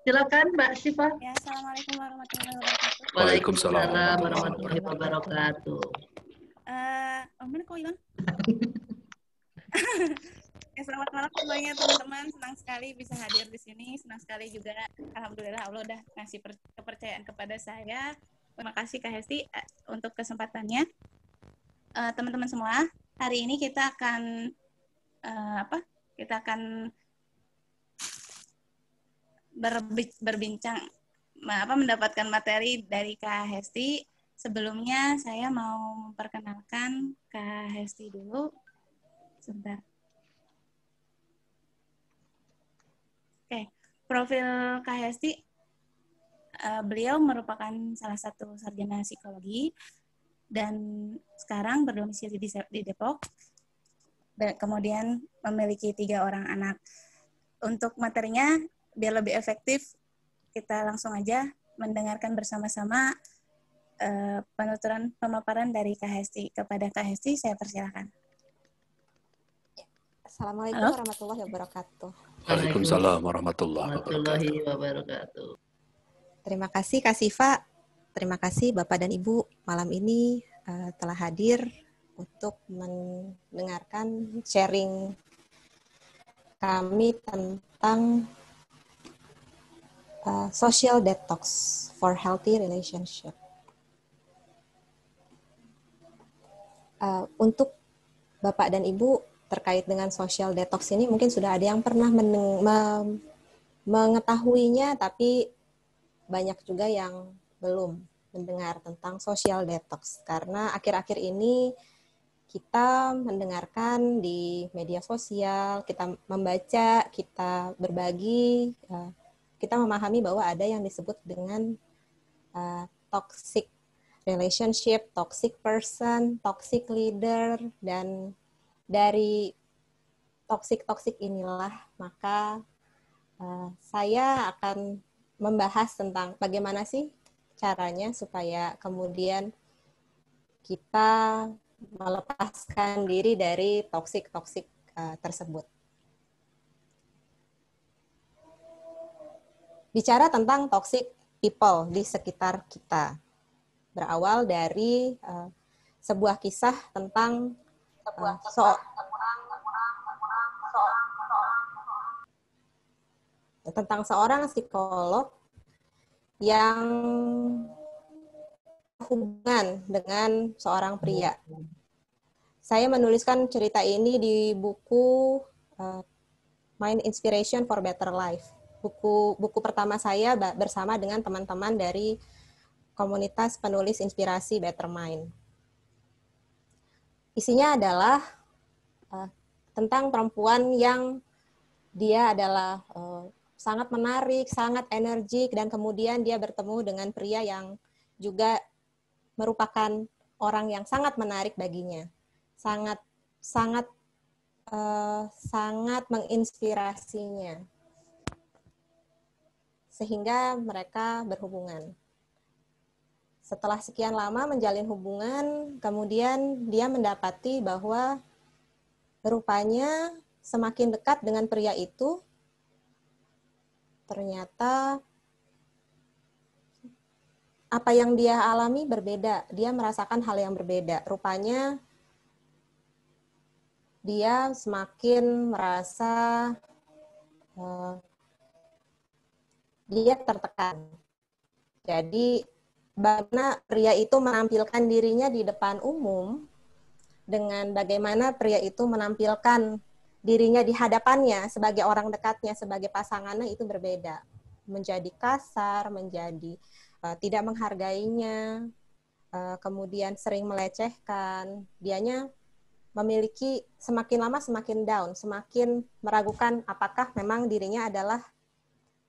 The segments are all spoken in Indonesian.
Silakan Mbak Syifa. Ya, Assalamualaikum warahmatullahi wabarakatuh. Waalaikumsalam warahmatullahi wabarakatuh. Mana kau hilang? Selamat malam semuanya teman-teman. Senang sekali bisa hadir di sini. Senang sekali juga, alhamdulillah Allah udah ngasih kepercayaan kepada saya. Terima kasih Kak Hesti untuk kesempatannya. Teman-teman semua, hari ini kita akan Kita akan berbincang mendapatkan materi dari Kak Hesti. Sebelumnya saya mau memperkenalkan Kak Hesti dulu. Sebentar. Oke, profil Kak Hesti, beliau merupakan salah satu sarjana psikologi dan sekarang berdomisili di Depok. Kemudian memiliki 3 orang anak. Untuk materinya, biar lebih efektif, kita langsung aja mendengarkan bersama-sama penuturan pemaparan dari Kak Hesti. Kepada Kak Hesti, saya persilakan. Assalamualaikum warahmatullahi wabarakatuh. Waalaikumsalam warahmatullahi wabarakatuh. Terima kasih Kak Sifa. Terima kasih Bapak dan Ibu malam ini telah hadir untuk mendengarkan sharing kami tentang social detox for healthy relationship. Untuk Bapak dan Ibu terkait dengan social detox ini mungkin sudah ada yang pernah mengetahuinya, tapi banyak juga yang belum mendengar tentang social detox. Karena akhir-akhir ini kita mendengarkan di media sosial, kita membaca, kita berbagi, kita memahami bahwa ada yang disebut dengan toxic relationship, toxic person, toxic leader, dan dari toxic inilah maka saya akan membahas tentang bagaimana sih caranya supaya kemudian kita melepaskan diri dari toxic tersebut. Bicara tentang toxic people di sekitar kita, berawal dari sebuah kisah tentang seorang psikolog yang hubungan dengan seorang pria. Saya menuliskan cerita ini di buku Mind Inspiration for Better Life. Buku pertama saya bersama dengan teman-teman dari komunitas penulis inspirasi Better Mind. Isinya adalah tentang perempuan yang dia adalah sangat menarik, sangat energik, dan kemudian dia bertemu dengan pria yang juga merupakan orang yang sangat menarik baginya, sangat menginspirasinya, sehingga mereka berhubungan. Setelah sekian lama menjalin hubungan, kemudian dia mendapati bahwa rupanya semakin dekat dengan pria itu, ternyata apa yang dia alami berbeda. Dia merasakan hal yang berbeda. Rupanya dia semakin merasa dia tertekan. Jadi bagaimana pria itu menampilkan dirinya di depan umum dengan bagaimana pria itu menampilkan dirinya di hadapannya sebagai orang dekatnya, sebagai pasangannya itu berbeda. Menjadi kasar, menjadi tidak menghargainya, kemudian sering melecehkan. Dianya memiliki semakin lama semakin down, semakin meragukan apakah memang dirinya adalah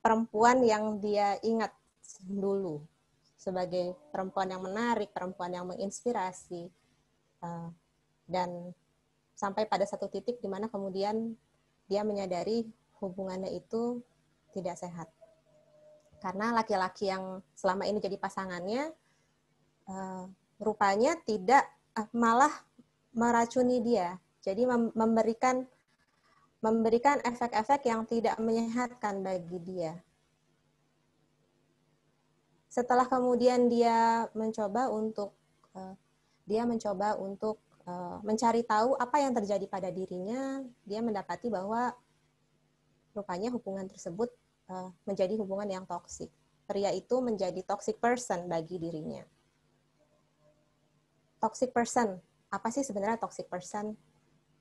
perempuan yang dia ingat dulu sebagai perempuan yang menarik, perempuan yang menginspirasi, dan sampai pada satu titik di mana kemudian dia menyadari hubungannya itu tidak sehat. Karena laki-laki yang selama ini jadi pasangannya rupanya tidak, malah meracuni dia. Jadi memberikan efek-efek yang tidak menyehatkan bagi dia. setelah kemudian dia mencoba untuk mencari tahu apa yang terjadi pada dirinya, dia mendapati bahwa rupanya hubungan tersebut menjadi hubungan yang toksik. Pria itu menjadi toxic person bagi dirinya. Toxic person, apa sih sebenarnya toxic person?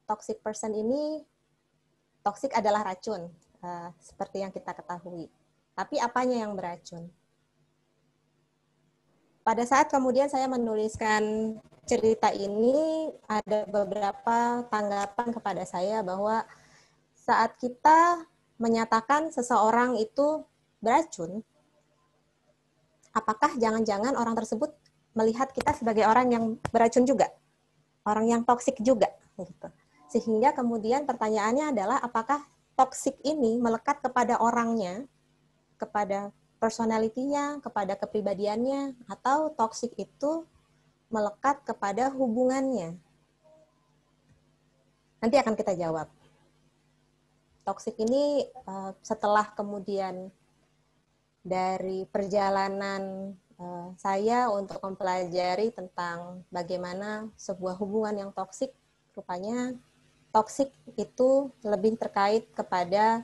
Toxic person ini, toxic adalah racun, seperti yang kita ketahui. Tapi apanya yang beracun? Pada saat kemudian saya menuliskan cerita ini, ada beberapa tanggapan kepada saya bahwa saat kita menyatakan seseorang itu beracun, apakah jangan-jangan orang tersebut melihat kita sebagai orang yang beracun juga? Orang yang toksik juga? Gitu. Sehingga kemudian pertanyaannya adalah apakah toksik ini melekat kepada orangnya, kepada personalitinya, kepada kepribadiannya, atau toksik itu melekat kepada hubungannya? Nanti akan kita jawab. Toksik ini setelah kemudian dari perjalanan saya untuk mempelajari tentang bagaimana sebuah hubungan yang toksik, rupanya toksik itu lebih terkait kepada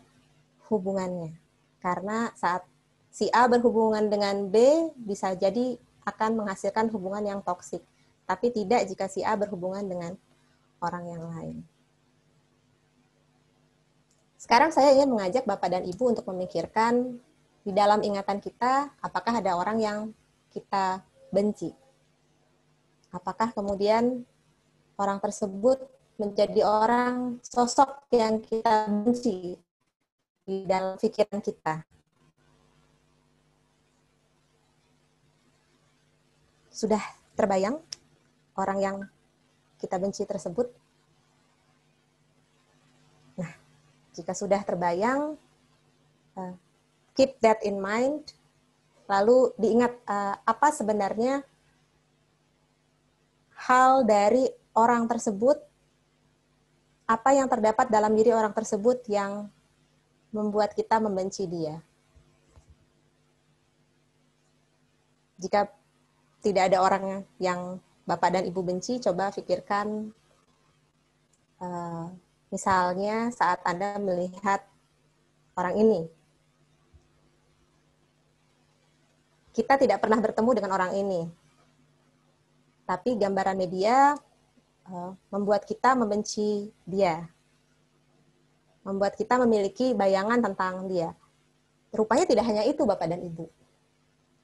hubungannya. Karena saat si A berhubungan dengan B, bisa jadi akan menghasilkan hubungan yang toksik. Tapi tidak jika si A berhubungan dengan orang yang lain. Sekarang saya ingin mengajak Bapak dan Ibu untuk memikirkan di dalam ingatan kita, apakah ada orang yang kita benci? Apakah kemudian orang tersebut menjadi orang sosok yang kita benci di dalam pikiran kita? Sudah terbayang orang yang kita benci tersebut? Nah, jika sudah terbayang, keep that in mind, lalu diingat apa sebenarnya hal dari orang tersebut, apa yang terdapat dalam diri orang tersebut yang membuat kita membenci dia. Jika tidak ada orang yang Bapak dan Ibu benci, coba pikirkan misalnya saat Anda melihat orang ini. Kita tidak pernah bertemu dengan orang ini, tapi gambaran media membuat kita membenci dia, membuat kita memiliki bayangan tentang dia. Rupanya tidak hanya itu, Bapak dan Ibu.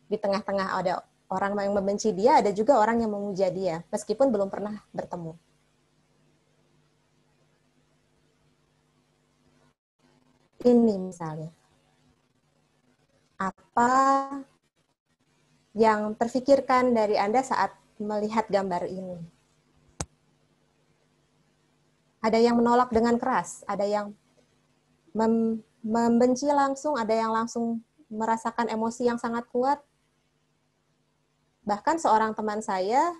Di tengah-tengah ada orang yang membenci dia, ada juga orang yang memuja dia, meskipun belum pernah bertemu. Ini misalnya. Apa yang terfikirkan dari Anda saat melihat gambar ini? Ada yang menolak dengan keras, ada yang membenci langsung, ada yang langsung merasakan emosi yang sangat kuat. Bahkan seorang teman saya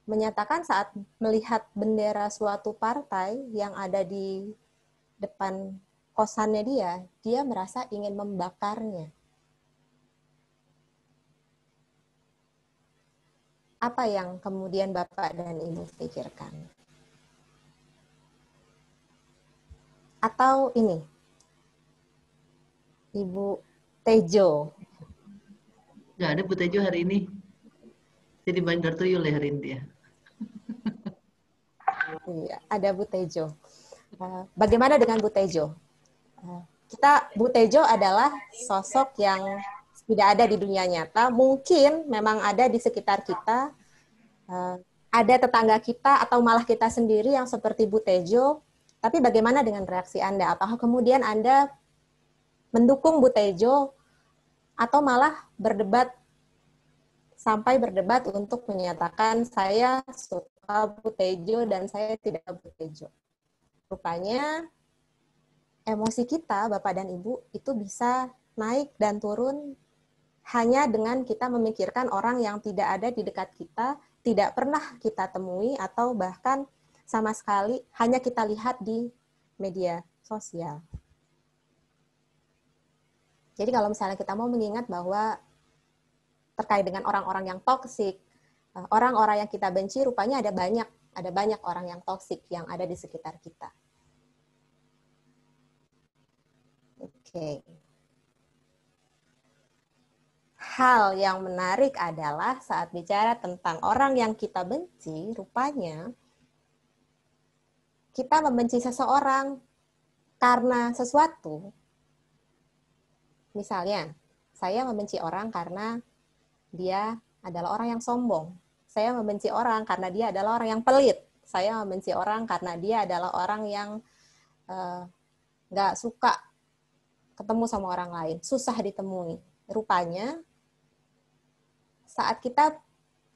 menyatakan saat melihat bendera suatu partai yang ada di depan kosannya dia merasa ingin membakarnya. Apa yang kemudian Bapak dan Ibu pikirkan? Atau ini, Ibu Tejo. Nggak ada Bu Tejo hari ini. Jadi Bandar Tuyul ya hari ini dia. Iya, ada Bu Tejo. Bagaimana dengan Bu Tejo? Bu Tejo adalah sosok yang tidak ada di dunia nyata. Mungkin memang ada di sekitar kita, ada tetangga kita atau malah kita sendiri yang seperti Bu Tejo. Tapi bagaimana dengan reaksi Anda? Apakah kemudian Anda mendukung Bu Tejo atau malah sampai berdebat untuk menyatakan saya suka Bu Tejo dan saya tidak Bu Tejo? Rupanya emosi kita, Bapak dan Ibu, itu bisa naik dan turun hanya dengan kita memikirkan orang yang tidak ada di dekat kita, tidak pernah kita temui, atau bahkan sama sekali hanya kita lihat di media sosial. Jadi kalau misalnya kita mau mengingat bahwa terkait dengan orang-orang yang toksik, orang-orang yang kita benci, rupanya ada banyak orang yang toksik yang ada di sekitar kita. Oke. Hal yang menarik adalah saat bicara tentang orang yang kita benci, rupanya kita membenci seseorang karena sesuatu. Misalnya, saya membenci orang karena dia adalah orang yang sombong. Saya membenci orang karena dia adalah orang yang pelit. Saya membenci orang karena dia adalah orang yang nggak suka ketemu sama orang lain, susah ditemui. Rupanya, saat kita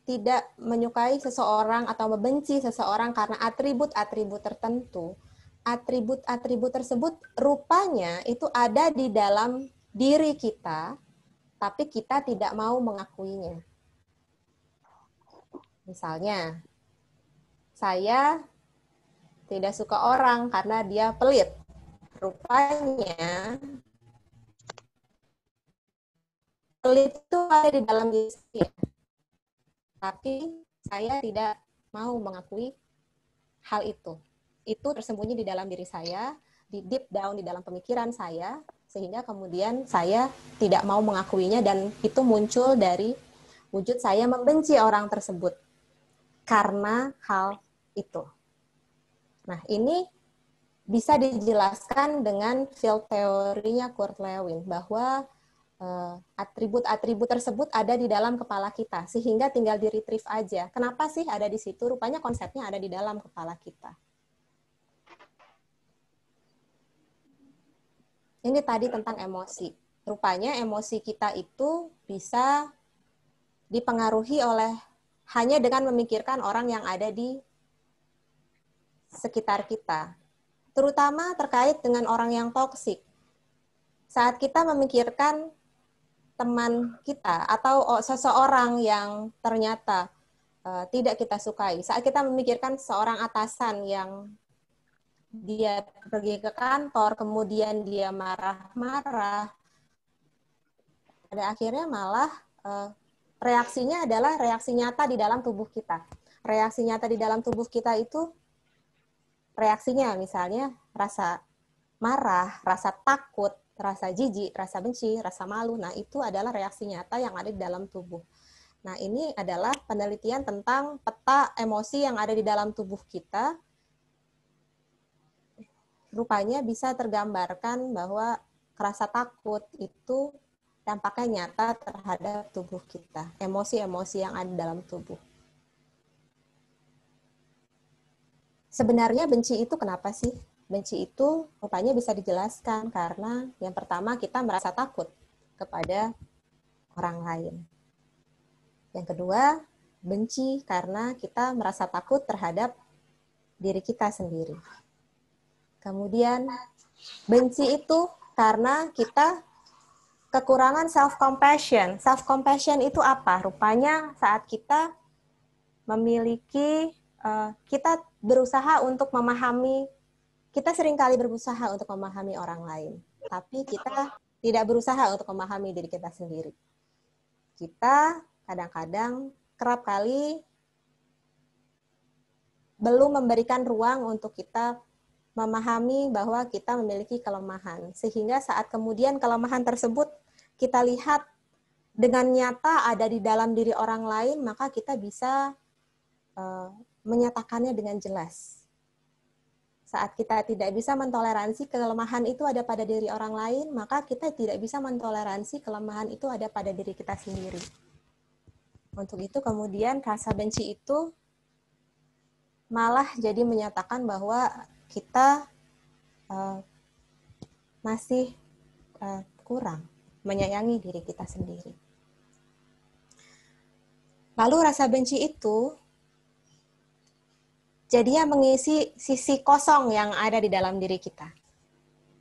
tidak menyukai seseorang atau membenci seseorang karena atribut-atribut tertentu, atribut-atribut tersebut rupanya itu ada di dalam diri kita, tapi kita tidak mau mengakuinya. Misalnya, saya tidak suka orang karena dia pelit. Rupanya, pelit itu ada di dalam diri saya. Tapi saya tidak mau mengakui hal itu. Itu tersembunyi di dalam diri saya, di deep down di dalam pemikiran saya, sehingga kemudian saya tidak mau mengakuinya dan itu muncul dari wujud saya membenci orang tersebut karena hal itu. Nah, ini bisa dijelaskan dengan field teorinya Kurt Lewin, bahwa atribut-atribut tersebut ada di dalam kepala kita, sehingga tinggal di-retrieve aja. Kenapa sih ada di situ? Rupanya konsepnya ada di dalam kepala kita. Ini tadi tentang emosi. Rupanya emosi kita itu bisa dipengaruhi oleh hanya dengan memikirkan orang yang ada di sekitar kita. Terutama terkait dengan orang yang toksik. Saat kita memikirkan teman kita atau seseorang yang ternyata tidak kita sukai. Saat kita memikirkan seorang atasan yang dia pergi ke kantor, kemudian dia marah-marah, pada akhirnya malah reaksinya adalah reaksi nyata di dalam tubuh kita. Reaksi nyata di dalam tubuh kita itu reaksinya misalnya rasa marah, rasa takut, rasa jijik, rasa benci, rasa malu. Nah, itu adalah reaksi nyata yang ada di dalam tubuh. Nah, ini adalah penelitian tentang peta emosi yang ada di dalam tubuh kita. Rupanya bisa tergambarkan bahwa rasa takut itu dampaknya nyata terhadap tubuh kita. Emosi-emosi yang ada di dalam tubuh. Sebenarnya benci itu kenapa sih? Benci itu rupanya bisa dijelaskan karena yang pertama kita merasa takut kepada orang lain. Yang kedua, benci karena kita merasa takut terhadap diri kita sendiri. Kemudian, benci itu karena kita kekurangan self-compassion. Self-compassion itu apa? Rupanya saat kita memiliki, kita berusaha untuk memahami. Kita seringkali berusaha untuk memahami orang lain, tapi kita tidak berusaha untuk memahami diri kita sendiri. Kita kadang-kadang kerap kali belum memberikan ruang untuk kita memahami bahwa kita memiliki kelemahan. Sehingga saat kemudian kelemahan tersebut kita lihat dengan nyata ada di dalam diri orang lain, maka kita bisa menyatakannya dengan jelas. Saat kita tidak bisa mentoleransi kelemahan itu ada pada diri orang lain, maka kita tidak bisa mentoleransi kelemahan itu ada pada diri kita sendiri. Untuk itu kemudian rasa benci itu malah jadi menyatakan bahwa kita masih kurang menyayangi diri kita sendiri. Lalu rasa benci itu jadinya mengisi sisi kosong yang ada di dalam diri kita.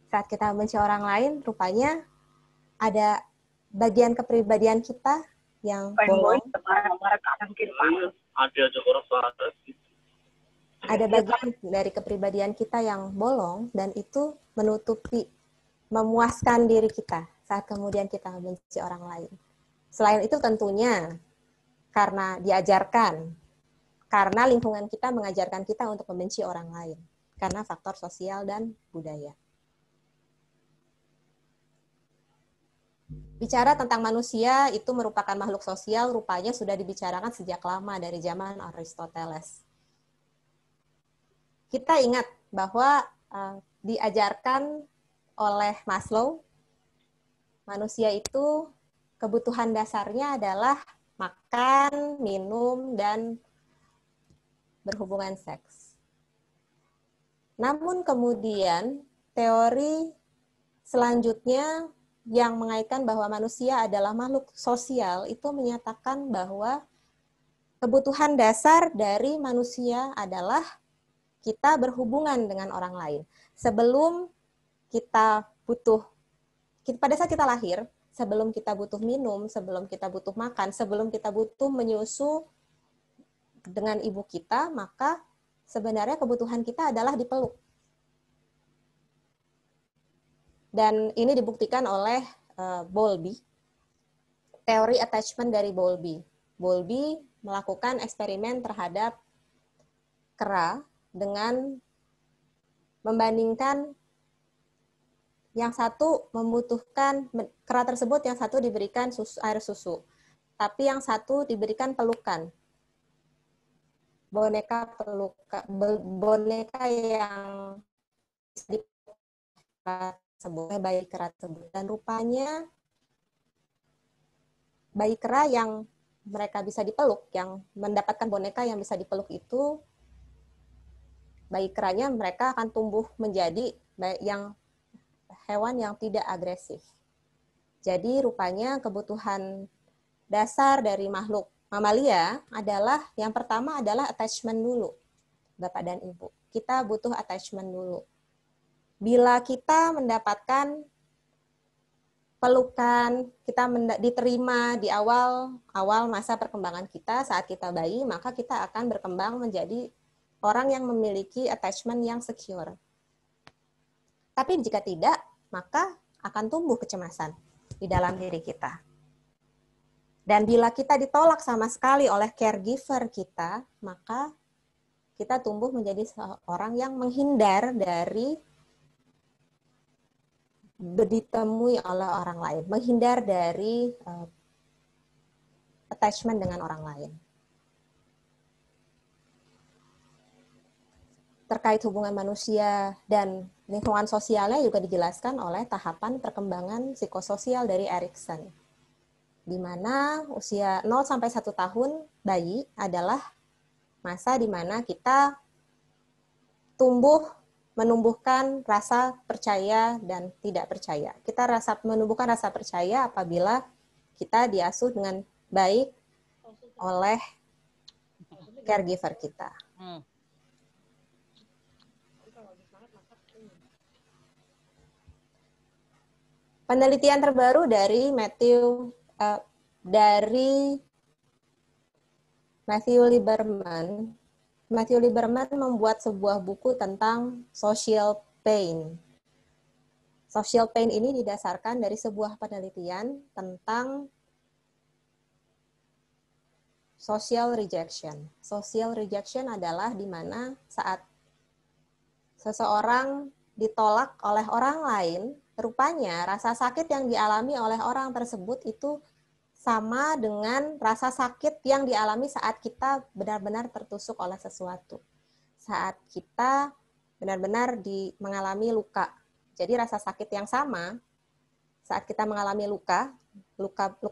Saat kita membenci orang lain, rupanya ada bagian kepribadian kita yang bolong. Ada bagian dari kepribadian kita yang bolong, dan itu menutupi, memuaskan diri kita saat kemudian kita membenci orang lain. Selain itu tentunya karena diajarkan, karena lingkungan kita mengajarkan kita untuk membenci orang lain, karena faktor sosial dan budaya. Bicara tentang manusia itu merupakan makhluk sosial, rupanya sudah dibicarakan sejak lama dari zaman Aristoteles. Kita ingat bahwa diajarkan oleh Maslow, manusia itu kebutuhan dasarnya adalah makan, minum, dan berhubungan seks. Namun kemudian teori selanjutnya yang mengaitkan bahwa manusia adalah makhluk sosial itu menyatakan bahwa kebutuhan dasar dari manusia adalah kita berhubungan dengan orang lain. Sebelum kita butuh, pada saat kita lahir, sebelum kita butuh minum, sebelum kita butuh makan, sebelum kita butuh menyusu dengan ibu kita, maka sebenarnya kebutuhan kita adalah dipeluk. Dan ini dibuktikan oleh Bowlby, teori attachment dari Bowlby. Bowlby melakukan eksperimen terhadap kera dengan membandingkan yang satu membutuhkan, kera tersebut yang satu diberikan air susu, tapi yang satu diberikan pelukan. Boneka yang sebuah bayi kera tersebut, dan rupanya bayi kera yang mereka bisa dipeluk, yang mendapatkan boneka yang bisa dipeluk itu, bayi keranya mereka akan tumbuh menjadi hewan yang tidak agresif. Jadi rupanya kebutuhan dasar dari makhluk mamalia adalah, yang pertama adalah attachment dulu, Bapak dan Ibu. Kita butuh attachment dulu. Bila kita mendapatkan pelukan, kita diterima di awal masa perkembangan kita saat kita bayi, maka kita akan berkembang menjadi orang yang memiliki attachment yang secure. Tapi jika tidak, maka akan tumbuh kecemasan di dalam diri kita. Dan bila kita ditolak sama sekali oleh caregiver kita, maka kita tumbuh menjadi seorang yang menghindar dari ditemui oleh orang lain, menghindar dari attachment dengan orang lain. Terkait hubungan manusia dan lingkungan sosialnya juga dijelaskan oleh tahapan perkembangan psikososial dari Erikson, di mana usia 0 sampai 1 tahun bayi adalah masa di mana kita menumbuhkan rasa percaya dan tidak percaya. Kita menumbuhkan rasa percaya apabila kita diasuh dengan baik oleh caregiver kita. Penelitian terbaru dari Matthew Lieberman. Matthew Lieberman membuat sebuah buku tentang social pain. Social pain ini didasarkan dari sebuah penelitian tentang social rejection. Social rejection adalah di mana saat seseorang ditolak oleh orang lain, rupanya rasa sakit yang dialami oleh orang tersebut itu sama dengan rasa sakit yang dialami saat kita benar-benar tertusuk oleh sesuatu. Saat kita benar-benar mengalami luka. Jadi rasa sakit yang sama saat kita mengalami luka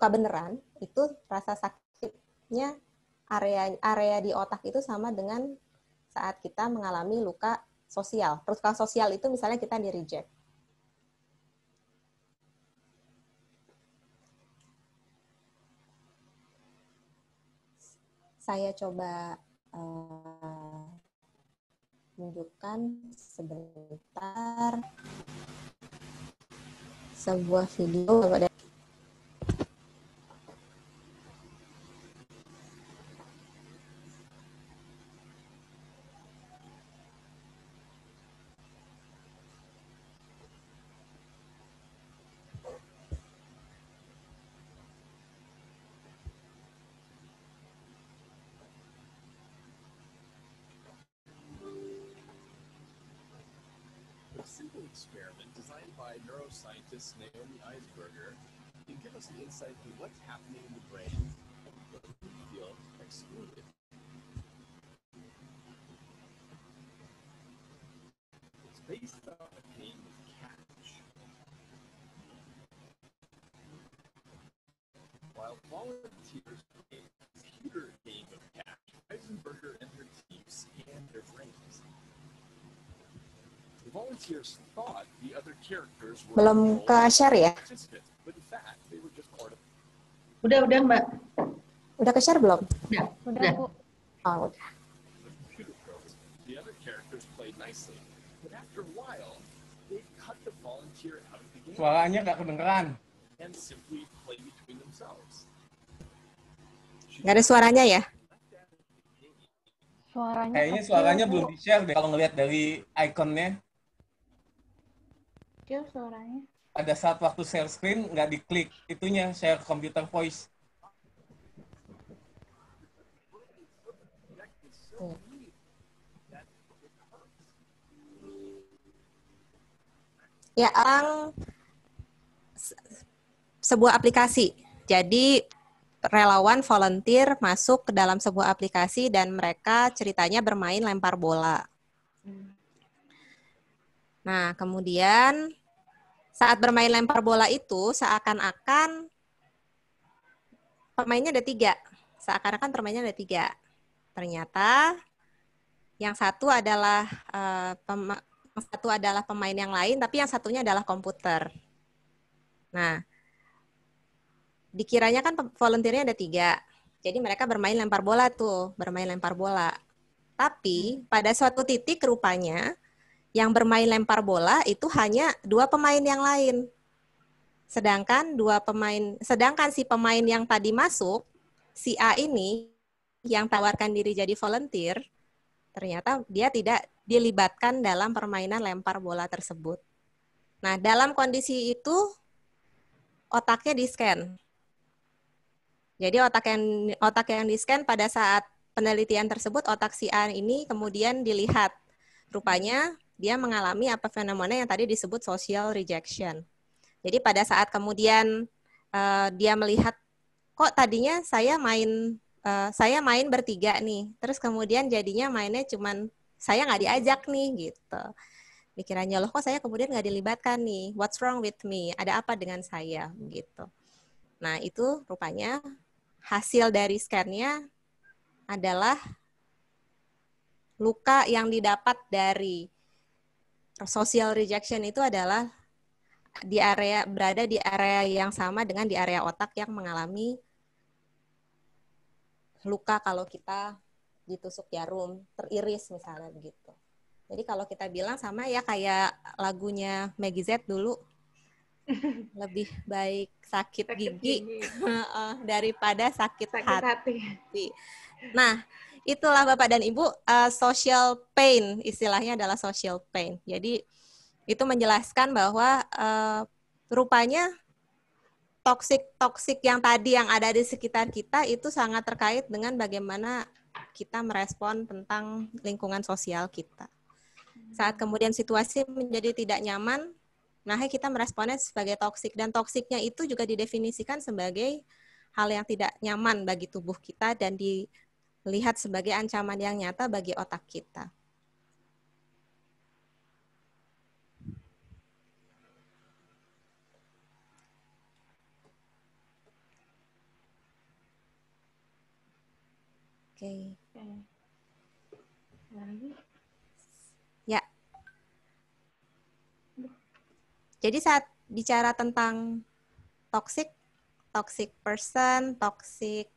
beneran, itu rasa sakitnya area di otak itu sama dengan saat kita mengalami luka sosial. Luka sosial itu misalnya kita di-reject. Saya coba tunjukkan sebentar sebuah video. experiment designed by neuroscientist Naomi Eisberger can give us an insight into what's happening in the brain when we feel excluded. It's based on a game of catch. While volunteers play a computer game of catch, Eisenberger and her team scanned their brains. The volunteers thought the other characters were Belum ke share ya? participants, but in fact they were just part of Udah Mbak. Udah ke share belum? Udah. Oh, udah. the computer program. The other characters played nicely, but after a while, they cut the volunteer out of the game Suaranya nggak kedengeran. and simply play between themselves. Nggak ada suaranya ya? Suaranya Kayaknya kecil, suaranya Bu. belum di-share deh kalau ngelihat dari ikonnya. Kecil suaranya. Pada saat waktu share screen nggak diklik itunya share computer voice. Ya, sebuah aplikasi. Jadi relawan volunteer masuk ke dalam sebuah aplikasi dan mereka ceritanya bermain lempar bola. Nah, kemudian saat bermain lempar bola itu seakan-akan pemainnya ada 3. Seakan-akan pemainnya ada 3. Ternyata yang satu adalah pemain yang lain, tapi yang satunya adalah komputer. Nah, dikiranya kan volunteernya ada 3. Jadi mereka bermain lempar bola tuh, bermain lempar bola. Tapi pada suatu titik rupanya yang bermain lempar bola itu hanya 2 pemain yang lain. Sedangkan si pemain yang tadi masuk, si A ini yang tawarkan diri jadi volunteer, ternyata dia tidak dilibatkan dalam permainan lempar bola tersebut. Nah, dalam kondisi itu otaknya di-scan. Jadi otak yang di-scan pada saat penelitian tersebut, otak si A ini kemudian dilihat. Rupanya dia mengalami apa fenomena yang tadi disebut social rejection. Jadi pada saat kemudian dia melihat, kok tadinya saya main bertiga nih, terus kemudian jadinya mainnya cuman saya nggak diajak nih gitu. Pikirannya, loh kok saya kemudian nggak dilibatkan nih, what's wrong with me, ada apa dengan saya gitu. Nah itu rupanya hasil dari scan-nya adalah luka yang didapat dari social rejection itu adalah berada di area yang sama dengan di area otak yang mengalami luka kalau kita ditusuk jarum, teriris misalnya begitu. Jadi kalau kita bilang sama ya kayak lagunya Maggie Z dulu, lebih baik sakit gigi daripada sakit hati. Nah, itulah Bapak dan Ibu, social pain, istilahnya adalah social pain. Jadi itu menjelaskan bahwa rupanya toksik yang tadi yang ada di sekitar kita itu sangat terkait dengan bagaimana kita merespon tentang lingkungan sosial kita. Saat kemudian situasi menjadi tidak nyaman, nah kita meresponnya sebagai toksik, dan toksiknya itu juga didefinisikan sebagai hal yang tidak nyaman bagi tubuh kita dan dilihat sebagai ancaman yang nyata bagi otak kita. Oke. Ya. Jadi saat bicara tentang toxic person, toxic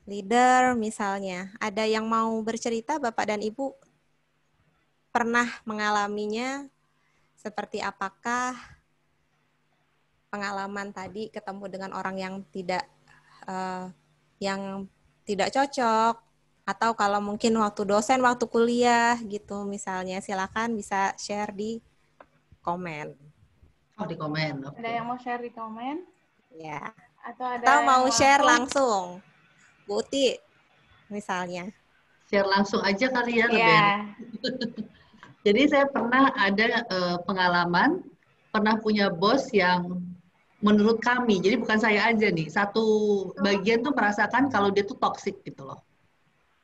leader misalnya, ada yang mau bercerita Bapak dan Ibu pernah mengalaminya? Seperti apakah pengalaman tadi ketemu dengan orang yang tidak cocok, atau kalau mungkin waktu dosen, waktu kuliah gitu misalnya, silakan bisa share di komen. Oh, di komen. Okay. Ada yang mau share di komen? Ya. Atau mau share langsung. Bu Uti misalnya. Share langsung aja kali ya, lebih Iya. Jadi saya pernah ada pengalaman, pernah punya bos yang menurut kami, jadi bukan saya aja nih, satu bagian tuh merasakan kalau dia tuh toxic gitu loh.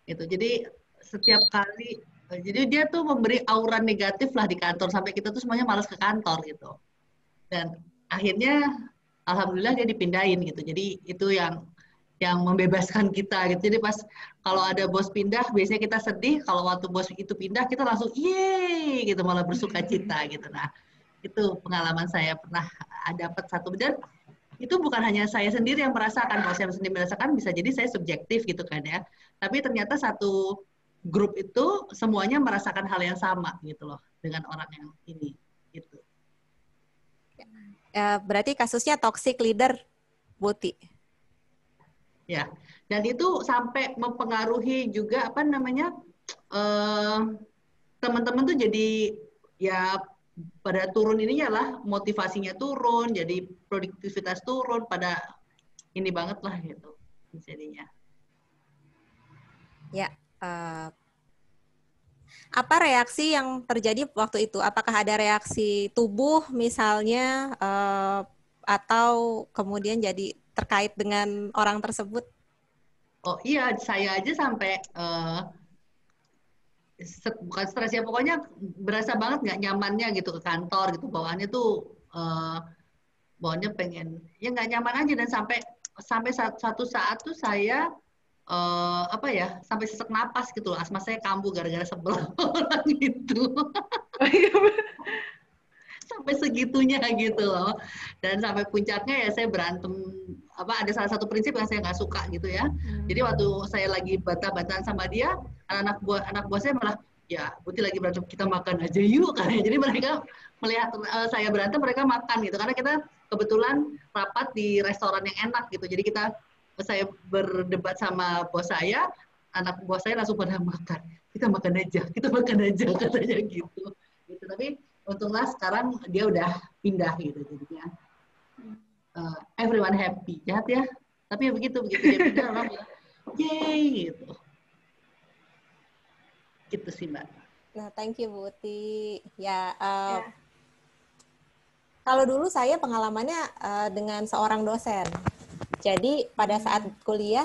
Gitu. Jadi setiap kali, jadi dia tuh memberi aura negatif lah di kantor, sampai kita tuh semuanya malas ke kantor gitu. Dan akhirnya, alhamdulillah dia dipindahin gitu. Jadi itu yang membebaskan kita gitu. Jadi pas kalau ada bos pindah, biasanya kita sedih. Kalau waktu bos itu pindah, kita langsung yeay gitu, malah bersuka cita gitu. Nah, itu pengalaman saya pernah dapat satu. Dan itu bukan hanya saya sendiri yang merasakan. Kalau saya sendiri merasakan, bisa jadi saya subjektif gitu kan ya. Tapi ternyata satu grup itu semuanya merasakan hal yang sama gitu loh dengan orang yang ini gitu. Berarti kasusnya toxic leader, Buti. Ya, dan itu sampai mempengaruhi juga apa namanya teman-teman tuh jadi ya pada turun ininya lah, motivasinya turun, jadi produktivitas turun, pada ini banget lah gitu jadinya. Ya, apa reaksi yang terjadi waktu itu? Apakah ada reaksi tubuh misalnya, atau kemudian jadi terkait dengan orang tersebut? Oh iya, saya aja sampai bukan stres ya, pokoknya berasa banget nggak nyamannya gitu ke kantor gitu, bawaannya tuh bawaannya pengen ya nggak nyaman aja, dan sampai satu saat tuh saya apa ya, sampai sesak napas gitu loh, asma saya kambuh gara-gara sebel orang gitu. Sampai segitunya gitu loh. Dan sampai puncaknya ya saya berantem, ada salah satu prinsip yang saya nggak suka gitu ya. Jadi waktu saya lagi bantah-bantahan sama dia, anak buah saya malah, ya Buti lagi berantem, kita makan aja yuk. Jadi mereka melihat saya berantem, mereka makan gitu, karena kita kebetulan rapat di restoran yang enak gitu. Jadi saya berdebat sama bos saya, anak buah saya langsung pada makan. Kita makan aja katanya gitu. Tapi untunglah sekarang dia udah pindah gitu, jadinya everyone happy. Jahat ya, tapi ya begitu dia pindah, orang bilang yay gitu. Gitu sih Mbak. Nah, thank you Buti. Ya, kalau dulu saya pengalamannya dengan seorang dosen. Jadi pada saat kuliahnya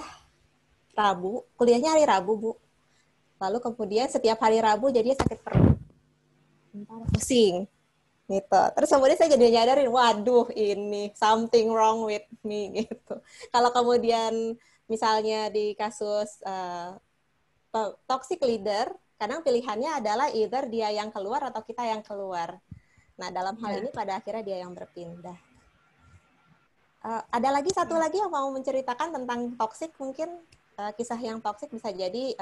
hari Rabu, Bu. Lalu kemudian setiap hari Rabu jadi sakit perut, pusing, gitu. Terus kemudian saya jadi nyadarin, waduh ini something wrong with me, gitu. Kalau kemudian misalnya di kasus toxic leader, kadang pilihannya adalah either dia yang keluar atau kita yang keluar. Nah, dalam hal ini pada akhirnya dia yang berpindah. Ada lagi satu lagi yang mau menceritakan tentang toxic, mungkin kisah yang toxic bisa jadi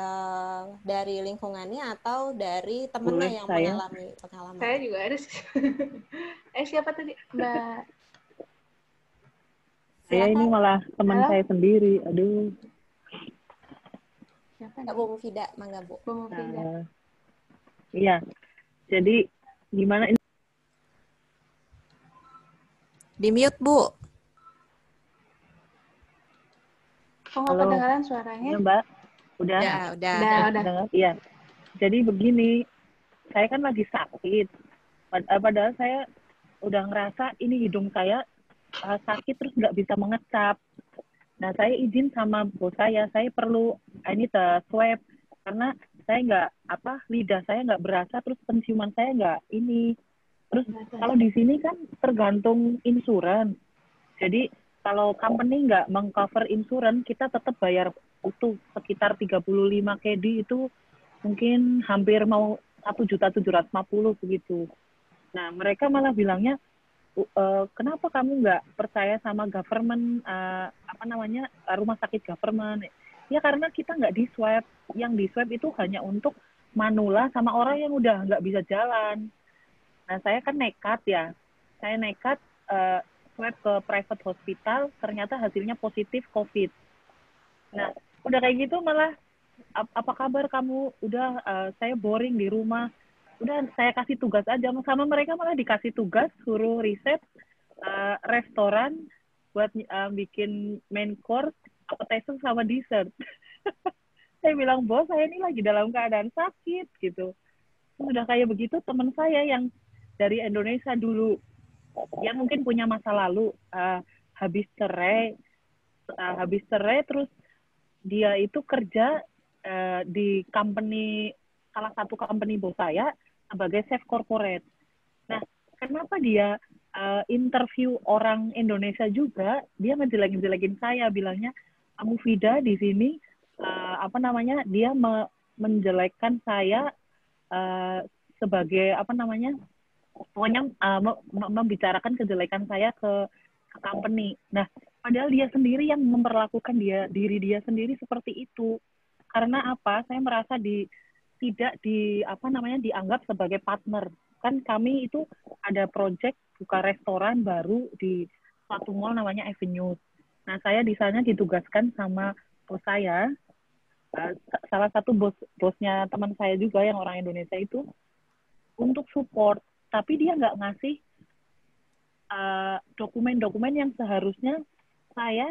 dari lingkungannya atau dari temennya yang mengalami pengalaman. Saya juga ada sih. Siapa tadi? Mbak? Saya ini malah teman saya sendiri. Aduh. Siapa? Bu Mufida, mangga Bu. Bu Mufida. Iya. Jadi gimana ini? Di mute, Bu. Kok nggak kedengaran suaranya? Ya, Mbak. Udah? Ya, udah. Iya. Jadi begini, saya kan lagi sakit. Padahal saya udah ngerasa ini hidung saya sakit terus nggak bisa mengecap. Nah, saya izin sama bos saya perlu swab karena saya lidah saya nggak berasa, terus penciuman saya nggak ini. Terus kalau di sini kan tergantung insuran. Jadi kalau company nggak mengcover insuran, kita tetap bayar utuh sekitar 35 KD itu mungkin hampir mau 1.750.000 begitu. Nah, mereka malah bilangnya, kenapa kamu nggak percaya sama government, rumah sakit government? Ya karena kita nggak di swab. Yang di swab itu hanya untuk manula sama orang yang udah nggak bisa jalan. Nah, saya kan nekat ya. Saya nekat swab ke private hospital, ternyata hasilnya positif COVID. Nah, udah kayak gitu malah, apa kabar kamu? Udah, saya boring di rumah. Udah, saya kasih tugas aja. Sama mereka malah dikasih tugas, suruh riset restoran buat bikin main course, appetizer sama dessert. Saya bilang, bos, saya ini lagi dalam keadaan sakit, gitu. Sudah kayak begitu teman saya yang dari Indonesia dulu, dia mungkin punya masa lalu, habis cerai terus dia itu kerja di salah satu company bos saya sebagai chef corporate. Nah, kenapa dia interview orang Indonesia juga, dia ngejelek-jelekin saya, bilangnya kamu Vida di sini dia menjelekkan saya sebagai pokoknya membicarakan kejelekan saya ke company. Nah, padahal dia sendiri yang memperlakukan diri dia sendiri seperti itu. Karena apa? Saya merasa tidak dianggap sebagai partner. Kan kami itu ada project buka restoran baru di suatu mall namanya Avenue. Nah, saya di sana ditugaskan sama bos saya, salah satu bosnya teman saya juga yang orang Indonesia itu, untuk support. Tapi dia nggak ngasih dokumen-dokumen yang seharusnya saya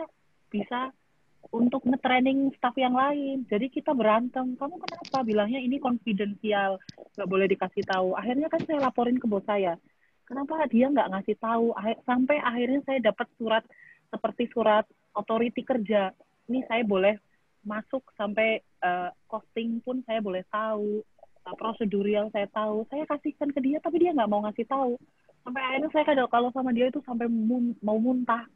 bisa untuk nge-training staff yang lain. Jadi kita berantem. Kamu kenapa? Bilangnya ini konfidensial, nggak boleh dikasih tahu. Akhirnya kan saya laporin ke bos saya. Kenapa dia nggak ngasih tahu? Sampai akhirnya saya dapat surat seperti surat authority kerja. Ini saya boleh masuk sampai costing pun saya boleh tahu. Prosedural saya tahu. Saya kasihkan ke dia, tapi dia nggak mau ngasih tahu. Sampai akhirnya saya kalau sama dia itu sampai mau muntah.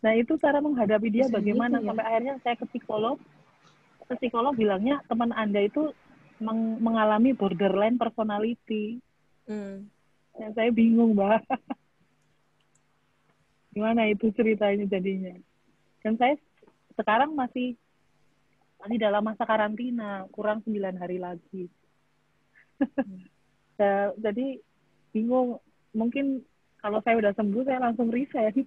Nah, itu cara menghadapi dia bagaimana. Sampai akhirnya saya ke psikolog bilangnya teman Anda itu mengalami borderline personality. Ya, saya bingung, Mbak. Gimana itu ceritanya jadinya. Dan saya sekarang masih dalam masa karantina, kurang 9 hari lagi. Jadi bingung. Mungkin kalau saya udah sembuh, saya langsung resign.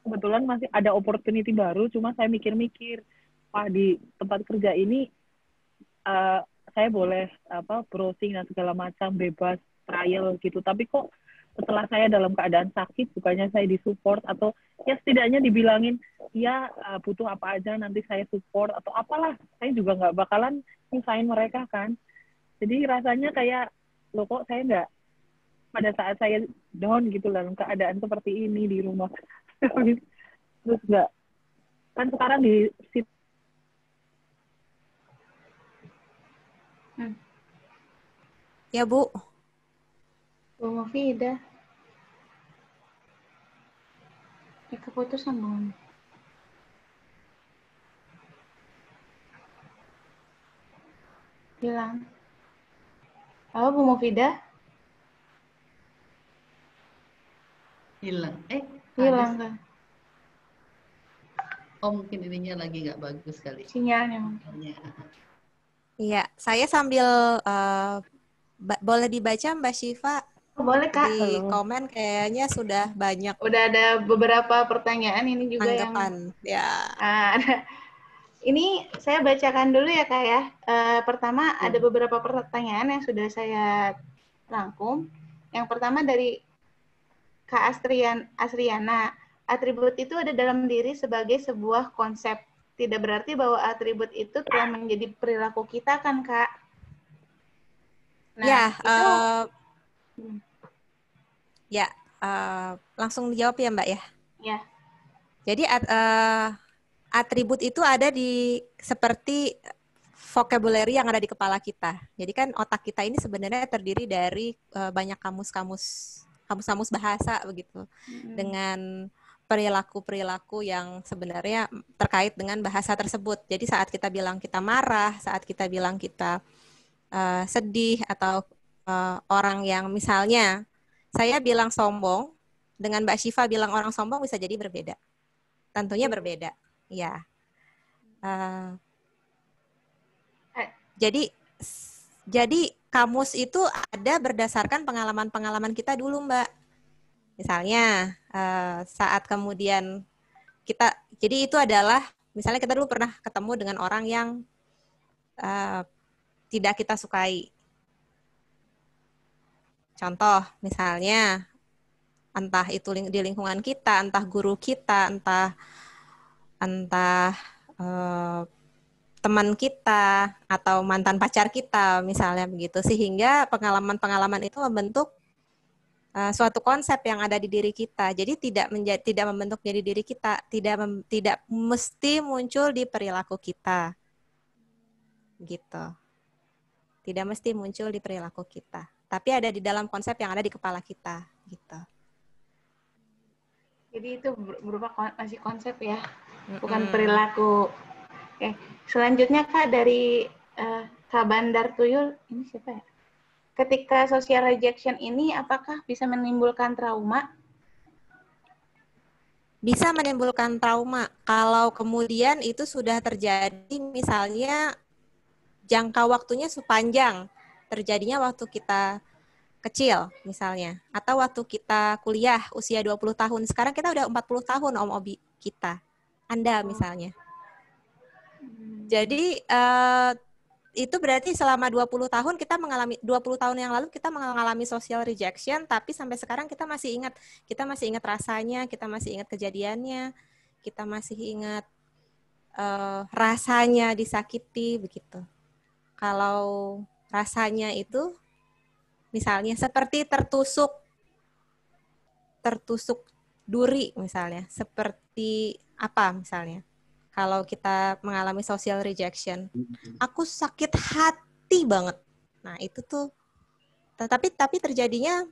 Kebetulan masih ada opportunity baru, cuma saya mikir-mikir, wah di tempat kerja ini saya boleh browsing dan segala macam, bebas, trial gitu. Tapi kok setelah saya dalam keadaan sakit, bukannya saya disupport atau ya setidaknya dibilangin, ya butuh apa aja nanti saya support atau apalah. Saya juga nggak bakalan nyusahin mereka kan. Jadi rasanya kayak, loh kok saya nggak, pada saat saya down gitu dalam keadaan seperti ini di rumah. Terus nggak, kan sekarang di Ya, Bu. Bu Mufidah. Keputusan belum? Hilang. Halo Bu Mufidah? Hilang. Hilang ada. kan? Oh, mungkin ininya lagi nggak bagus kali. Sinyalnya mungkin. Iya, saya sambil boleh dibaca Mbak Syifa? Boleh, Kak. Di komen kayaknya sudah banyak. Udah ada beberapa pertanyaan ini juga tanggapan. Ya. Ini saya bacakan dulu ya, Kak ya. Pertama ada beberapa pertanyaan yang sudah saya rangkum. Yang pertama dari Kak Asriana. Atribut itu ada dalam diri sebagai sebuah konsep. Tidak berarti bahwa atribut itu telah menjadi perilaku kita kan, Kak? Nah, ya, itu... langsung dijawab ya Mbak ya. Ya. Jadi atribut itu ada di seperti vocabulary yang ada di kepala kita. Jadi kan otak kita ini sebenarnya terdiri dari banyak kamus bahasa begitu, dengan perilaku-perilaku yang sebenarnya terkait dengan bahasa tersebut. Jadi saat kita bilang kita marah, saat kita bilang kita sedih, atau orang yang misalnya saya bilang sombong, dengan Mbak Syifa bilang orang sombong bisa jadi berbeda. Tentunya berbeda, ya. Jadi kamus itu ada berdasarkan pengalaman-pengalaman kita dulu, Mbak. Misalnya saat kemudian jadi itu adalah misalnya kita dulu pernah ketemu dengan orang yang tidak kita sukai. Contoh, misalnya entah itu di lingkungan kita, entah guru kita, entah teman kita atau mantan pacar kita misalnya begitu, sehingga pengalaman-pengalaman itu membentuk suatu konsep yang ada di diri kita. Jadi tidak membentuk jadi diri kita, tidak mesti muncul di perilaku kita. Gitu. Tidak mesti muncul di perilaku kita, tapi ada di dalam konsep yang ada di kepala kita, gitu. Jadi itu berupa masih konsep ya, bukan perilaku. Oke, selanjutnya Kak dari Kak Bandar Tuyul, ini siapa ya? Ketika social rejection ini apakah bisa menimbulkan trauma? Bisa menimbulkan trauma kalau kemudian itu sudah terjadi, misalnya jangka waktunya sepanjang, terjadinya waktu kita kecil misalnya, atau waktu kita kuliah usia 20 tahun. Sekarang kita udah 40 tahun Om Obi kita. Anda misalnya. Jadi itu berarti selama 20 tahun kita mengalami, 20 tahun yang lalu kita mengalami social rejection, tapi sampai sekarang kita masih ingat rasanya, kita masih ingat kejadiannya, kita masih ingat rasanya disakiti begitu. Kalau rasanya itu misalnya seperti tertusuk duri misalnya, seperti apa misalnya? Kalau kita mengalami social rejection, aku sakit hati banget. Nah itu tuh, tapi terjadinya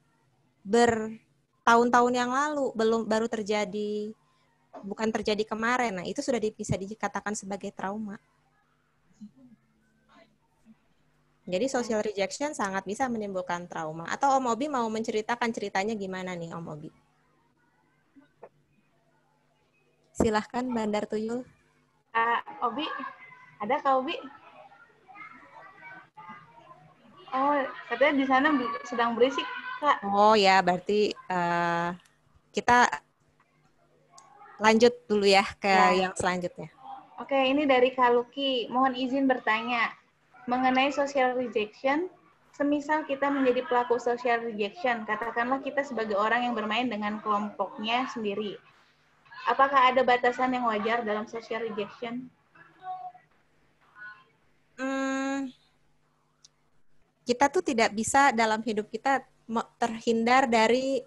bertahun-tahun yang lalu, baru terjadi, bukan terjadi kemarin. Nah itu sudah bisa dikatakan sebagai trauma. Jadi social rejection sangat bisa menimbulkan trauma. Atau Om Obi mau menceritakan ceritanya gimana nih Om Obi? Silahkan Bandar Tuyul. Obi, ada Kak Obi? Oh, katanya di sana sedang berisik, Kak. Oh ya, berarti kita lanjut dulu ya ke yang selanjutnya. Oke, ini dari Kak Luki. Mohon izin bertanya. Mengenai social rejection, semisal kita menjadi pelaku social rejection, katakanlah kita sebagai orang yang bermain dengan kelompoknya sendiri. Apakah ada batasan yang wajar dalam social rejection? Kita tuh tidak bisa dalam hidup kita terhindar dari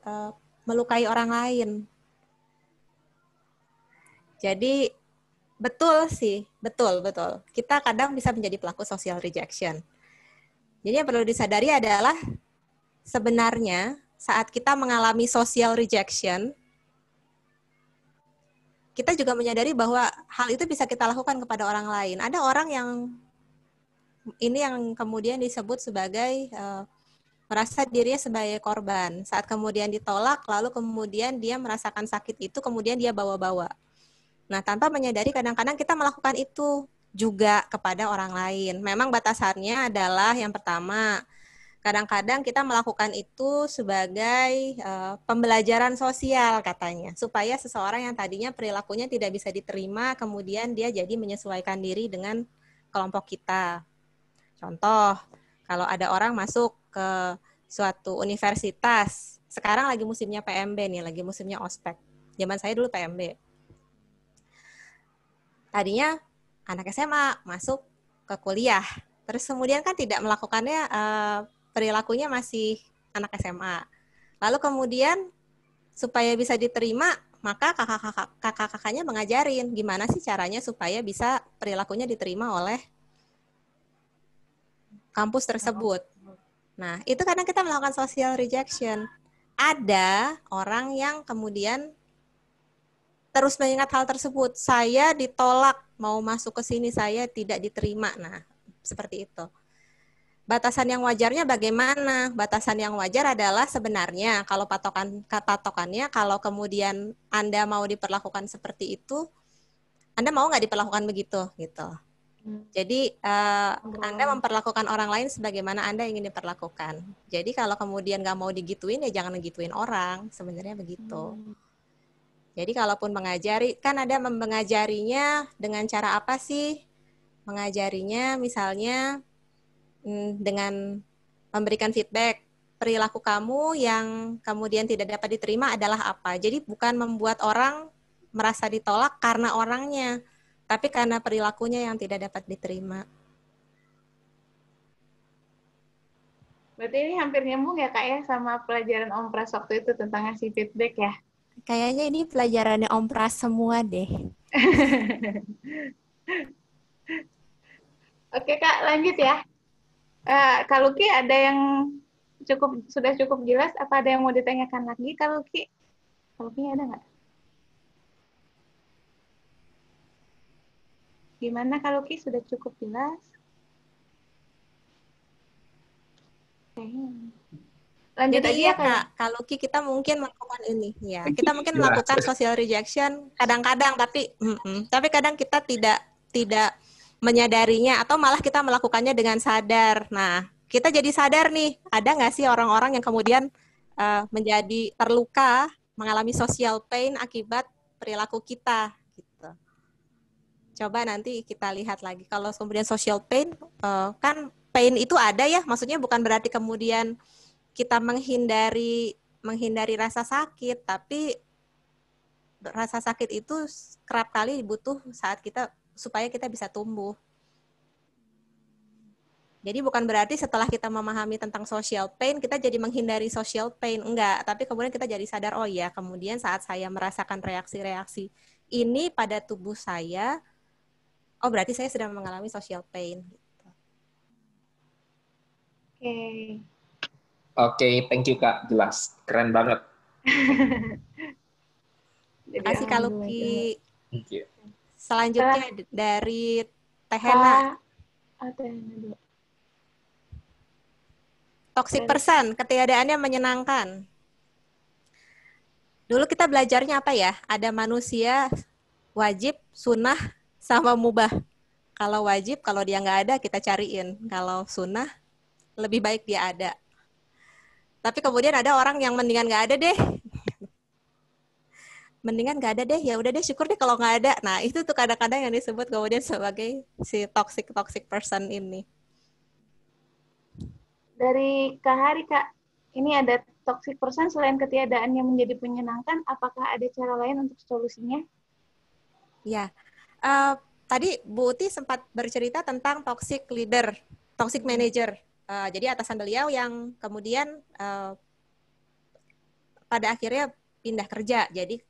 melukai orang lain. Jadi betul sih, betul. Kita kadang bisa menjadi pelaku social rejection. Jadi yang perlu disadari adalah sebenarnya saat kita mengalami social rejection, kita juga menyadari bahwa hal itu bisa kita lakukan kepada orang lain. Ada orang yang ini yang kemudian disebut sebagai merasa dirinya sebagai korban. Saat kemudian ditolak, lalu kemudian dia merasakan sakit itu, kemudian dia bawa-bawa. Nah, tanpa menyadari kadang-kadang kita melakukan itu juga kepada orang lain. Memang batasannya adalah yang pertama, kadang-kadang kita melakukan itu sebagai pembelajaran sosial katanya, supaya seseorang yang tadinya perilakunya tidak bisa diterima, kemudian dia jadi menyesuaikan diri dengan kelompok kita. Contoh, kalau ada orang masuk ke suatu universitas, sekarang lagi musimnya PMB nih, lagi musimnya ospek. Zaman saya dulu PMB. Tadinya anak SMA masuk ke kuliah, terus kemudian kan tidak melakukannya, perilakunya masih anak SMA. Lalu kemudian supaya bisa diterima, maka kakak-kakaknya mengajarin gimana sih caranya supaya bisa perilakunya diterima oleh kampus tersebut. Nah, itu kadang kita melakukan social rejection. Ada orang yang kemudian terus mengingat hal tersebut. Saya ditolak, mau masuk ke sini saya tidak diterima. Nah, seperti itu. Batasan yang wajarnya bagaimana? Batasan yang wajar adalah sebenarnya kalau patokannya kalau kemudian Anda mau diperlakukan seperti itu, Anda mau nggak diperlakukan begitu gitu. Jadi Anda memperlakukan orang lain sebagaimana Anda ingin diperlakukan. Jadi kalau kemudian nggak mau digituin ya jangan ngegituin orang, sebenarnya begitu. Jadi kalaupun mengajari, kan ada mengajarinya dengan cara apa sih? Mengajarinya misalnya dengan memberikan feedback, perilaku kamu yang kemudian tidak dapat diterima adalah apa. Jadi bukan membuat orang merasa ditolak karena orangnya, Tapi karena perilakunya yang tidak dapat diterima. Berarti ini hampir nyambung ya Kak ya sama pelajaran Om Pras waktu itu tentang ngasih feedback ya? Kayaknya ini pelajarannya Om Pras semua deh. Oke Kak, lanjut ya. Kak Luki ada yang sudah cukup jelas? Apa ada yang mau ditanyakan lagi Kak Luki? Kak Luki ada nggak? Gimana Kak Luki, sudah cukup jelas? Lanjut Jadi aja iya ya Kak. Kak Luki, kita mungkin melakukan ini ya. Kita mungkin melakukan social rejection kadang-kadang, tapi kadang kita tidak menyadarinya atau malah kita melakukannya dengan sadar. Nah, kita jadi sadar nih, ada nggak sih orang-orang yang kemudian menjadi terluka, mengalami social pain akibat perilaku kita gitu. Coba nanti kita lihat lagi kalau kemudian social pain, kan pain itu ada ya, maksudnya bukan berarti kemudian kita menghindari rasa sakit, tapi rasa sakit itu kerap kali butuh saat kita supaya kita bisa tumbuh. Jadi bukan berarti setelah kita memahami tentang social pain, kita jadi menghindari social pain. Enggak, tapi kemudian kita jadi sadar, oh ya, kemudian saat saya merasakan reaksi-reaksi ini pada tubuh saya, oh berarti saya sedang mengalami social pain. Oke, thank you Kak, jelas. Keren banget. Terima kasih Kak Luki. Thank you. Selanjutnya dari Tehena. Tehena dulu. Toxic person, ketiadaannya menyenangkan. Dulu kita belajarnya apa ya? Ada manusia, wajib, sunnah, sama mubah. Kalau wajib, kalau dia nggak ada, kita cariin. Kalau sunnah, lebih baik dia ada. Tapi kemudian ada orang yang mendingan nggak ada deh. Mendingan nggak ada deh, ya udah deh, syukur deh kalau nggak ada. Nah, itu tuh kadang-kadang yang disebut kemudian sebagai si toxic person ini. Dari Kak Hari, Kak, ini ada toxic person selain ketiadaan yang menjadi menyenangkan, apakah ada cara lain untuk solusinya? Ya, tadi Bu Uti sempat bercerita tentang toxic leader, toxic manager. Jadi atasan beliau yang kemudian pada akhirnya pindah kerja. Jadi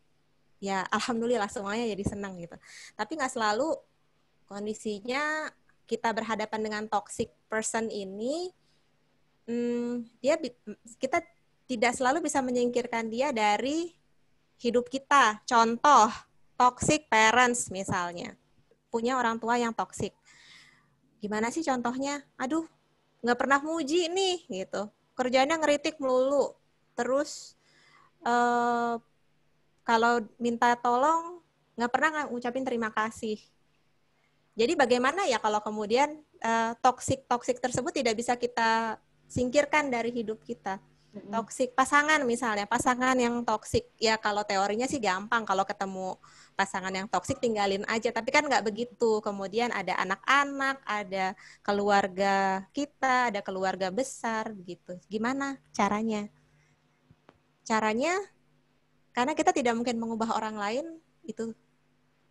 ya alhamdulillah semuanya jadi senang gitu. Tapi nggak selalu kondisinya kita berhadapan dengan toxic person ini, kita tidak selalu bisa menyingkirkan dia dari hidup kita. Contoh, toxic parents misalnya. Punya orang tua yang toxic. Gimana sih contohnya? Aduh, nggak pernah muji nih gitu. Kerjanya ngeritik melulu. Terus kalau minta tolong nggak pernah ngucapin terima kasih. Jadi bagaimana ya kalau kemudian toxic tersebut tidak bisa kita singkirkan dari hidup kita. Toxic pasangan misalnya, pasangan yang toxic ya kalau teorinya sih gampang, kalau ketemu pasangan yang toxic tinggalin aja, tapi kan nggak begitu. Kemudian ada anak-anak, ada keluarga kita, ada keluarga besar gitu. Gimana caranya? Caranya karena kita tidak mungkin mengubah orang lain, itu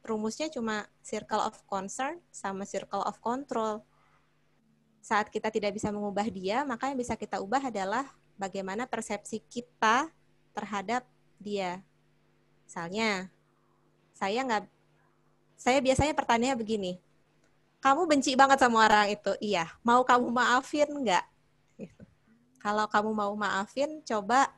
rumusnya cuma circle of concern sama circle of control. Saat kita tidak bisa mengubah dia, maka yang bisa kita ubah adalah bagaimana persepsi kita terhadap dia. Misalnya, saya biasanya pertanyaannya begini, kamu benci banget sama orang itu? Iya. Mau kamu maafin nggak? Kalau kamu mau maafin, coba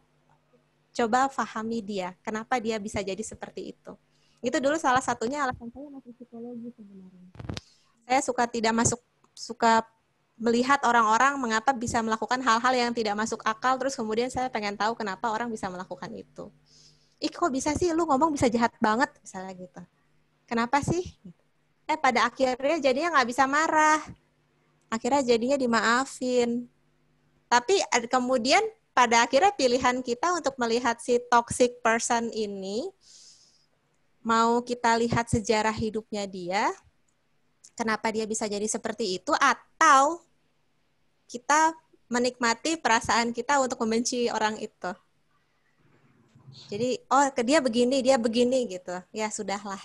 pahami dia, kenapa dia bisa jadi seperti itu. Itu dulu salah satunya alasan saya masuk psikologi sebenarnya. Saya suka melihat orang-orang mengapa bisa melakukan hal-hal yang tidak masuk akal, terus kemudian saya pengen tahu kenapa orang bisa melakukan itu. Kok bisa sih lu ngomong bisa jahat banget, misalnya gitu. Kenapa sih? Pada akhirnya jadinya nggak bisa marah. Akhirnya jadinya dimaafin. Tapi kemudian pada akhirnya pilihan kita untuk melihat si toxic person ini, mau kita lihat sejarah hidupnya dia, kenapa dia bisa jadi seperti itu, atau kita menikmati perasaan kita untuk membenci orang itu. Jadi, dia begini gitu. Ya, sudahlah.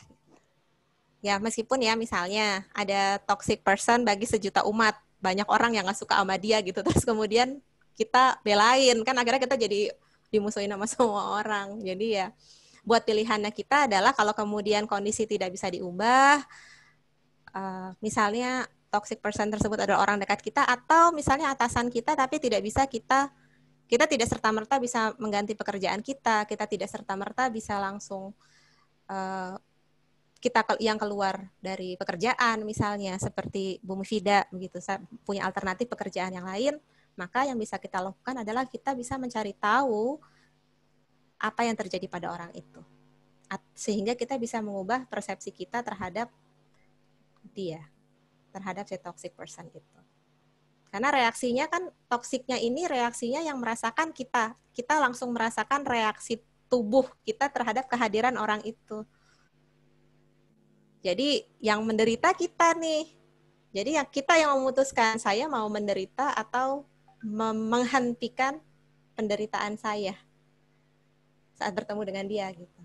Ya, meskipun ya misalnya ada toxic person bagi sejuta umat, banyak orang yang nggak suka sama dia gitu, terus kemudian kita belain, kan akhirnya kita jadi dimusuhin sama semua orang. Jadi ya, buat pilihannya kita adalah kalau kemudian kondisi tidak bisa diubah, misalnya toxic person tersebut adalah orang dekat kita, atau misalnya atasan kita, tapi tidak bisa kita tidak serta-merta bisa mengganti pekerjaan kita tidak serta-merta bisa langsung kita yang keluar dari pekerjaan misalnya seperti Bu Mufidah begitu, punya alternatif pekerjaan yang lain, maka yang bisa kita lakukan adalah kita bisa mencari tahu apa yang terjadi pada orang itu, sehingga kita bisa mengubah persepsi kita terhadap dia, terhadap si toxic person itu. Karena reaksinya kan, toksiknya ini reaksinya yang merasakan kita langsung merasakan reaksi tubuh kita terhadap kehadiran orang itu. Jadi yang menderita kita nih. Jadi kita yang memutuskan saya mau menderita atau menghentikan penderitaan saya saat bertemu dengan dia gitu.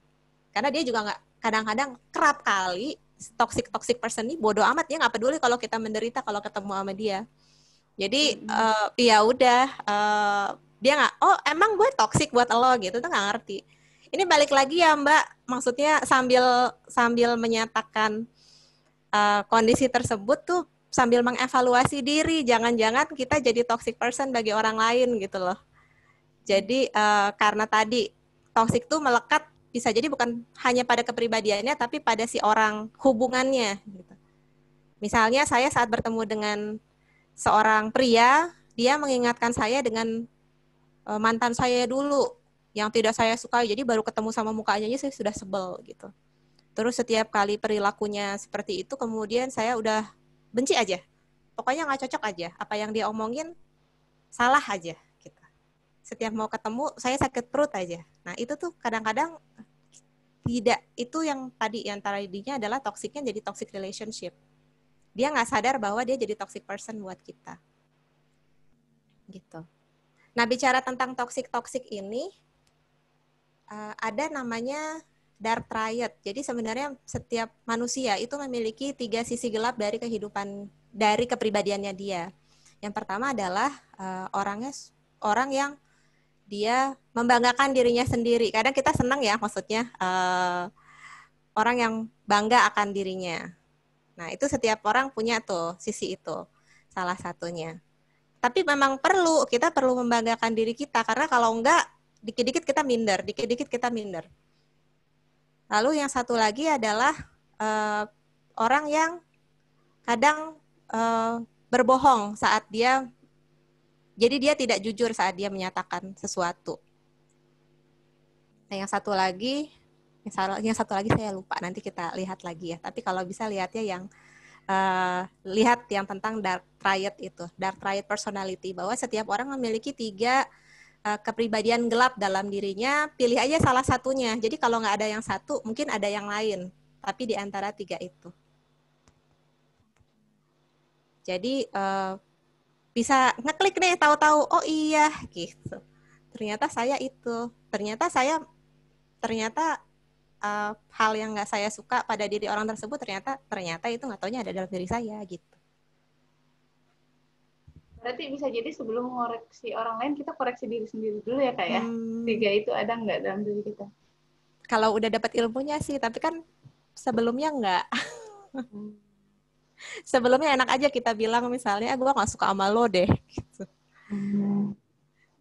Karena dia juga nggak, kadang-kadang kerap kali toxic person ini bodoh amat, dia nggak peduli kalau kita menderita kalau ketemu sama dia. Jadi ya udah dia nggak, oh emang gue toxic buat lo gitu, tuh nggak ngerti. Ini balik lagi ya Mbak, maksudnya sambil menyatakan kondisi tersebut tuh sambil mengevaluasi diri, jangan-jangan kita jadi toxic person bagi orang lain gitu loh. Jadi karena tadi toxic tuh melekat bisa jadi bukan hanya pada kepribadiannya, tapi pada si orang, hubungannya. Gitu. Misalnya saya saat bertemu dengan seorang pria, dia mengingatkan saya dengan mantan saya dulu, yang tidak saya sukai, jadi baru ketemu sama mukanya aja saya sudah sebel gitu. Terus setiap kali perilakunya seperti itu, kemudian saya udah benci aja. Pokoknya nggak cocok aja. Apa yang dia omongin salah aja. Gitu. Setiap mau ketemu, saya sakit perut aja. Nah itu tuh kadang-kadang tidak, itu yang tadi, yang tadinya adalah toksiknya jadi toxic relationship. Dia nggak sadar bahwa dia jadi toxic person buat kita. Gitu. Nah bicara tentang toxic ini, ada namanya dark triad. Jadi sebenarnya setiap manusia itu memiliki 3 sisi gelap dari kehidupan, dari kepribadiannya dia. Yang pertama adalah orang yang dia membanggakan dirinya sendiri. Kadang kita senang ya, maksudnya orang yang bangga akan dirinya. Nah itu setiap orang punya tuh sisi itu, salah satunya. Tapi memang kita perlu membanggakan diri kita, karena kalau enggak dikit-dikit kita minder. Lalu yang satu lagi adalah orang yang kadang berbohong saat dia, jadi dia tidak jujur saat dia menyatakan sesuatu. Nah yang satu lagi saya lupa, nanti kita lihat lagi ya. Tapi kalau bisa lihatnya yang lihat yang tentang dark triad itu, dark triad personality, bahwa setiap orang memiliki 3 kepribadian gelap dalam dirinya, pilih aja salah satunya. Jadi kalau nggak ada yang satu, mungkin ada yang lain, tapi di antara 3 itu. Jadi bisa ngeklik nih, tahu-tahu, oh iya gitu. Ternyata saya itu, ternyata hal yang nggak saya suka pada diri orang tersebut, ternyata itu nggak taunya ada dalam diri saya gitu. Berarti bisa jadi sebelum mengoreksi orang lain, kita koreksi diri sendiri dulu ya Kak ya? 3 itu ada nggak dalam diri kita? Kalau udah dapat ilmunya sih, tapi kan sebelumnya nggak. Sebelumnya enak aja kita bilang misalnya, gue nggak suka sama lo deh. Gitu.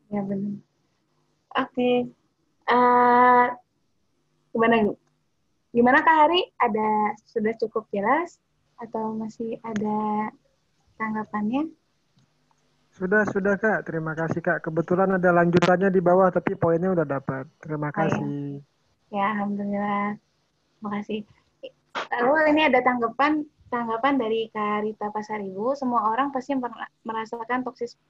Ya benar. Oke. Gimana Kak Hari? Sudah cukup jelas atau masih ada tanggapannya? Sudah Kak, terima kasih Kak. Kebetulan ada lanjutannya di bawah, tapi poinnya udah dapat. Terima kasih. Ya, alhamdulillah. Terima kasih. Lalu ini ada tanggapan dari Kak Rita Pasaribu. Semua orang pasti merasakan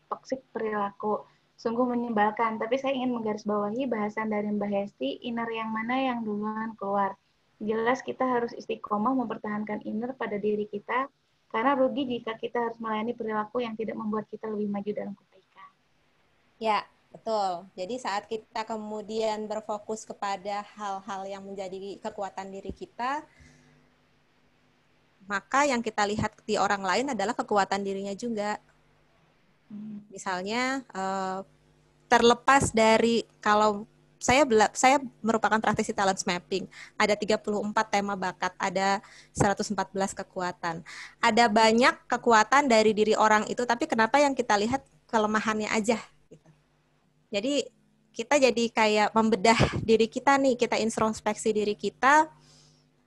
toksik perilaku. Sungguh menyebalkan. Tapi saya ingin menggarisbawahi bahasan dari Mbak Hesti, inner yang mana yang duluan keluar. Jelas kita harus istiqomah mempertahankan inner pada diri kita. Karena rugi jika kita harus melayani perilaku yang tidak membuat kita lebih maju dalam kebaikan. Ya, betul. Jadi saat kita kemudian berfokus kepada hal-hal yang menjadi kekuatan diri kita, maka yang kita lihat di orang lain adalah kekuatan dirinya juga. Misalnya terlepas dari kalau saya merupakan praktisi talent mapping, ada 34 tema bakat, ada 114 kekuatan. Ada banyak kekuatan dari diri orang itu, tapi kenapa yang kita lihat kelemahannya aja gitu. Jadi kita jadi kayak membedah diri kita nih, kita introspeksi diri kita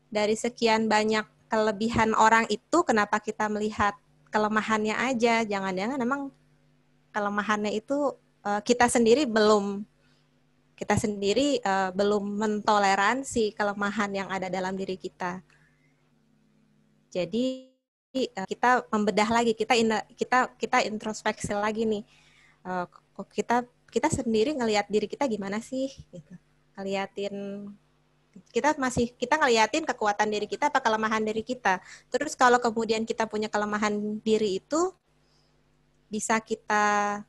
dari sekian banyak kelebihan orang itu, kenapa kita melihat kelemahannya aja? Jangan-jangan memang kelemahannya itu kita sendiri belum mentoleransi kelemahan yang ada dalam diri kita. Jadi kita membedah lagi, kita introspeksi lagi nih. Kita sendiri ngelihat diri kita gimana sih? Gitu. Kita ngeliatin kekuatan diri kita apa kelemahan diri kita. Terus kalau kemudian kita punya kelemahan diri itu bisa kita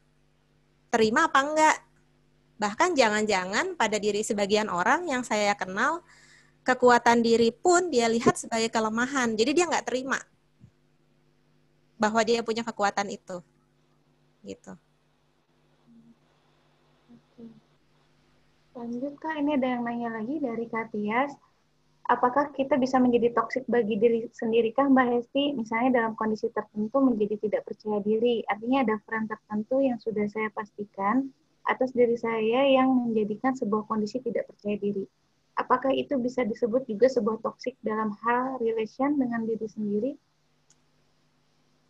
terima apa enggak? Bahkan jangan-jangan pada diri sebagian orang yang saya kenal, kekuatan diri pun dia lihat sebagai kelemahan. Jadi dia nggak terima bahwa dia punya kekuatan itu. Gitu. Lanjut Kak, ini ada yang nanya lagi dari Kak Tias. Apakah kita bisa menjadi toksik bagi diri sendiri kah Mbak Hesti? Misalnya dalam kondisi tertentu menjadi tidak percaya diri. Artinya ada peran tertentu yang sudah saya pastikan atas diri saya yang menjadikan sebuah kondisi tidak percaya diri. Apakah itu bisa disebut juga sebuah toksik dalam hal relation dengan diri sendiri?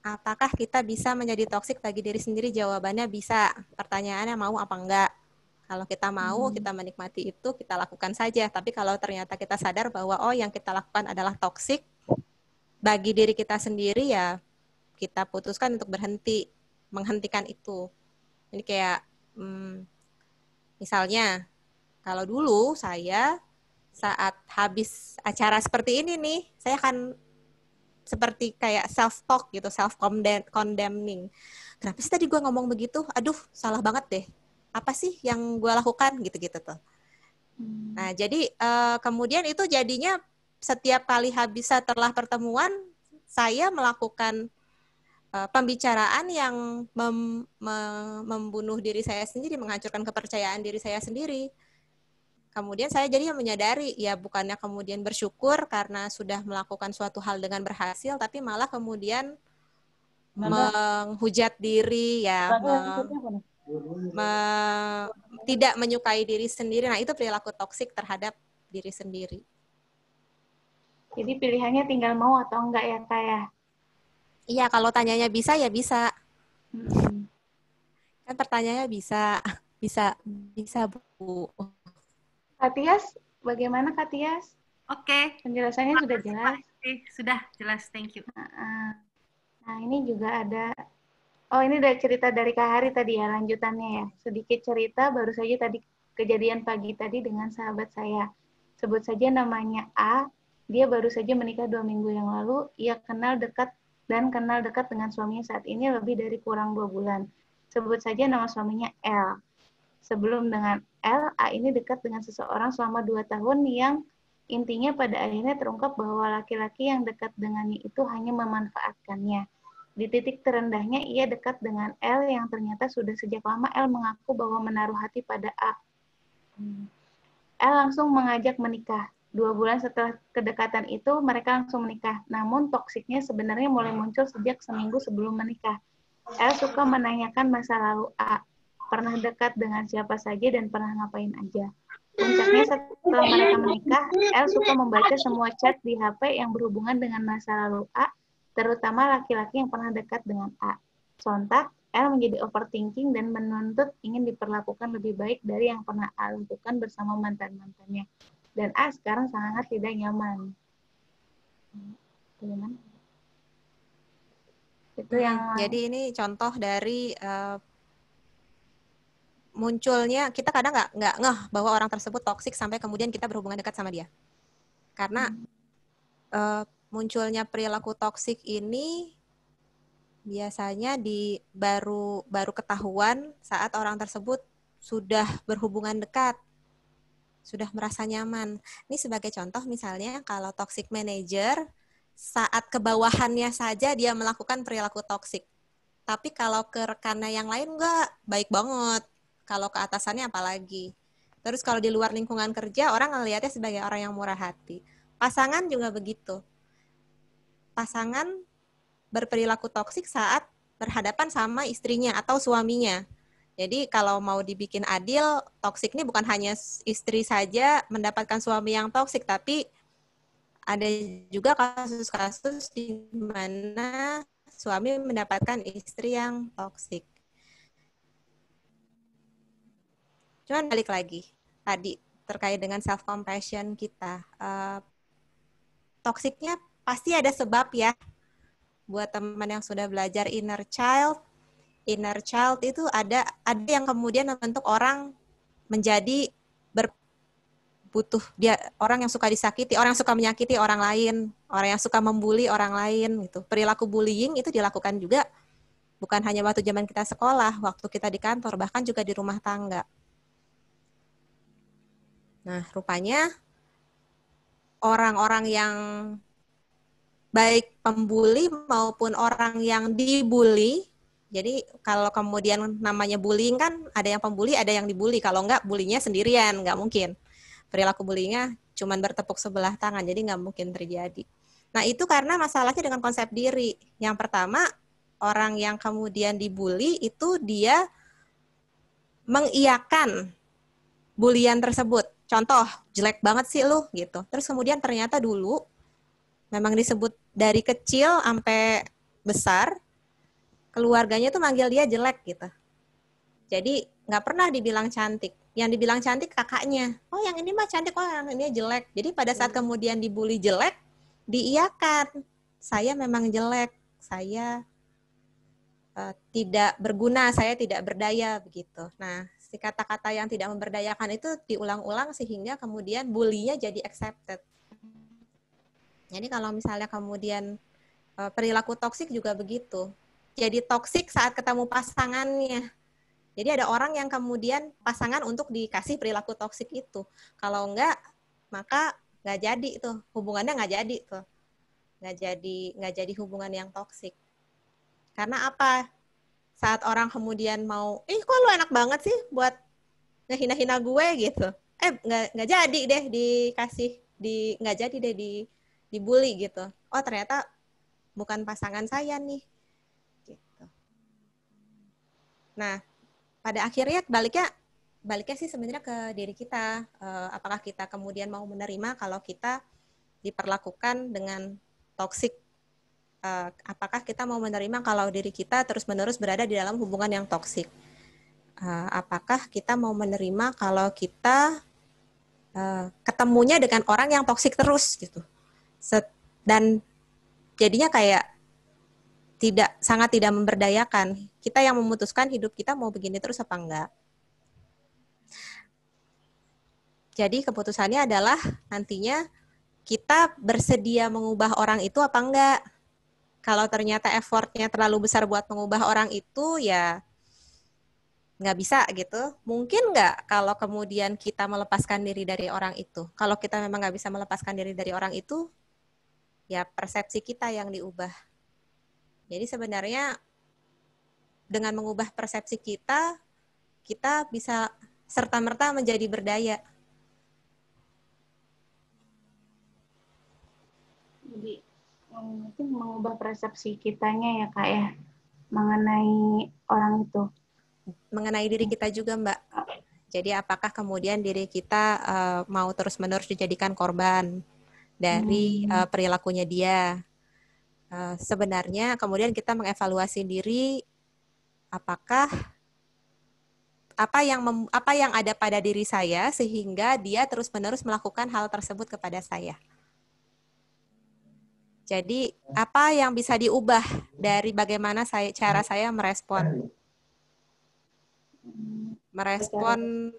Apakah kita bisa menjadi toksik bagi diri sendiri? Jawabannya bisa. Pertanyaannya mau apa enggak? Kalau kita mau, kita menikmati itu, kita lakukan saja. Tapi kalau ternyata kita sadar bahwa yang kita lakukan adalah toksik bagi diri kita sendiri, ya kita putuskan untuk menghentikan itu. Ini kayak misalnya, kalau dulu saya saat habis acara seperti ini nih, saya akan seperti kayak self-talk gitu, self-condemning. Kenapa sih tadi gue ngomong begitu? Aduh, salah banget deh. Apa sih yang gue lakukan? Gitu-gitu tuh. Nah, jadi kemudian itu jadinya setiap kali setelah pertemuan, saya melakukan pembicaraan yang membunuh diri saya sendiri, menghancurkan kepercayaan diri saya sendiri. Kemudian saya jadi menyadari, ya bukannya kemudian bersyukur karena sudah melakukan suatu hal dengan berhasil, tapi malah kemudian menghujat diri, ya tidak menyukai diri sendiri. Nah, itu perilaku toksik terhadap diri sendiri. Jadi pilihannya tinggal mau atau enggak ya Kak ya? Iya, kalau tanyanya bisa, ya bisa. Kan pertanyaannya bisa Bu. Kak Tias, bagaimana Kak Tias? Oke. Penjelasannya sudah jelas? Sudah jelas, thank you. Nah, ini juga ada, ini ada cerita dari Kak Hari tadi ya, lanjutannya ya. Sedikit cerita, baru saja tadi kejadian pagi tadi dengan sahabat saya. Sebut saja namanya A, dia baru saja menikah 2 minggu yang lalu, ia kenal dekat dengan suaminya saat ini lebih dari kurang 2 bulan. Sebut saja nama suaminya L. Sebelum dengan L, A ini dekat dengan seseorang selama 2 tahun yang intinya pada akhirnya terungkap bahwa laki-laki yang dekat dengannya itu hanya memanfaatkannya. Di titik terendahnya, ia dekat dengan L yang ternyata sudah sejak lama L mengaku bahwa menaruh hati pada A. L langsung mengajak menikah. 2 bulan setelah kedekatan itu, mereka langsung menikah. Namun, toksiknya sebenarnya mulai muncul sejak seminggu sebelum menikah. L suka menanyakan masa lalu A. Pernah dekat dengan siapa saja dan pernah ngapain aja. Puncaknya setelah mereka menikah, L suka membaca semua chat di HP yang berhubungan dengan masa lalu A, terutama laki-laki yang pernah dekat dengan A. Sontak, L menjadi overthinking dan menuntut ingin diperlakukan lebih baik dari yang pernah A lakukan bersama mantan-mantannya. Dan A sekarang sangat tidak nyaman. Itu yang jadi ini contoh dari munculnya, kita kadang nggak ngeh bahwa orang tersebut toksik sampai kemudian kita berhubungan dekat sama dia. Karena munculnya perilaku toksik ini biasanya baru ketahuan saat orang tersebut sudah berhubungan dekat, sudah merasa nyaman. Ini sebagai contoh misalnya kalau toxic manager saat kebawahannya saja dia melakukan perilaku toksik. Tapi kalau ke rekannya yang lain enggak, baik banget. Kalau ke atasannya apalagi. Terus kalau di luar lingkungan kerja, orang ngelihatnya sebagai orang yang murah hati. Pasangan juga begitu. Pasangan berperilaku toksik saat berhadapan sama istrinya atau suaminya. Jadi kalau mau dibikin adil, toksik ini bukan hanya istri saja mendapatkan suami yang toksik, tapi ada juga kasus-kasus di mana suami mendapatkan istri yang toksik. Cuman balik lagi, tadi terkait dengan self-compassion kita. Toksiknya pasti ada sebab ya. Buat teman yang sudah belajar inner child itu ada yang kemudian membentuk orang menjadi butuh dia, orang yang suka disakiti, orang yang suka menyakiti orang lain, orang yang suka membuli orang lain gitu. Perilaku bullying itu dilakukan juga bukan hanya waktu zaman kita sekolah, waktu kita di kantor, bahkan juga di rumah tangga. Nah, rupanya orang-orang yang baik pembuli maupun orang yang dibully, jadi kalau kemudian namanya bullying kan ada yang pembuli, ada yang dibully. Kalau enggak, bulinya sendirian, enggak mungkin. Perilaku bullyingnya cuma bertepuk sebelah tangan, jadi nggak mungkin terjadi. Nah, itu karena masalahnya dengan konsep diri. Yang pertama, orang yang kemudian dibully itu dia mengiyakan bulian tersebut. Contoh, jelek banget sih lu, gitu. Terus kemudian ternyata dulu memang disebut dari kecil sampai besar, keluarganya tuh manggil dia jelek gitu. Jadi nggak pernah dibilang cantik. Yang dibilang cantik kakaknya. Oh, yang ini mah cantik, oh yang ini jelek. Jadi pada saat kemudian dibully jelek, diiyakan. Saya memang jelek, saya tidak berguna, saya tidak berdaya, begitu. Nah, si kata-kata yang tidak memberdayakan itu diulang-ulang sehingga kemudian bully-nya jadi accepted. Jadi kalau misalnya kemudian perilaku toksik juga begitu. Jadi toksik saat ketemu pasangannya. Jadi ada orang yang kemudian pasangan untuk dikasih perilaku toksik itu. Kalau enggak, maka nggak jadi tuh. Hubungannya nggak jadi tuh. Nggak jadi hubungan yang toksik. Karena apa? Saat orang kemudian mau, kok lu enak banget sih buat ngehina-hina gue gitu. Nggak jadi deh dikasih, nggak jadi deh dibully gitu. Oh ternyata bukan pasangan saya nih. Gitu. Nah, pada akhirnya baliknya sih sebenarnya ke diri kita. Apakah kita kemudian mau menerima kalau kita diperlakukan dengan toksik? Apakah kita mau menerima kalau diri kita terus-menerus berada di dalam hubungan yang toksik? Apakah kita mau menerima kalau kita ketemunya dengan orang yang toksik terus gitu? Dan jadinya kayak sangat tidak memberdayakan. Kita yang memutuskan hidup kita mau begini terus apa enggak. Jadi keputusannya adalah nantinya kita bersedia mengubah orang itu apa enggak. Kalau ternyata effortnya terlalu besar buat mengubah orang itu, ya nggak bisa gitu. Mungkin nggak kalau kemudian kita melepaskan diri dari orang itu. Kalau kita memang nggak bisa melepaskan diri dari orang itu, ya persepsi kita yang diubah. Jadi sebenarnya dengan mengubah persepsi kita bisa serta-merta menjadi berdaya. Jadi mungkin mengubah persepsi kitanya ya Kak ya, mengenai orang itu. Mengenai diri kita juga Mbak. Jadi apakah kemudian diri kita mau terus-menerus dijadikan korban dari perilakunya dia. Sebenarnya kemudian kita mengevaluasi diri, apakah apa yang ada pada diri saya sehingga dia terus-menerus melakukan hal tersebut kepada saya. Jadi apa yang bisa diubah dari bagaimana cara saya merespon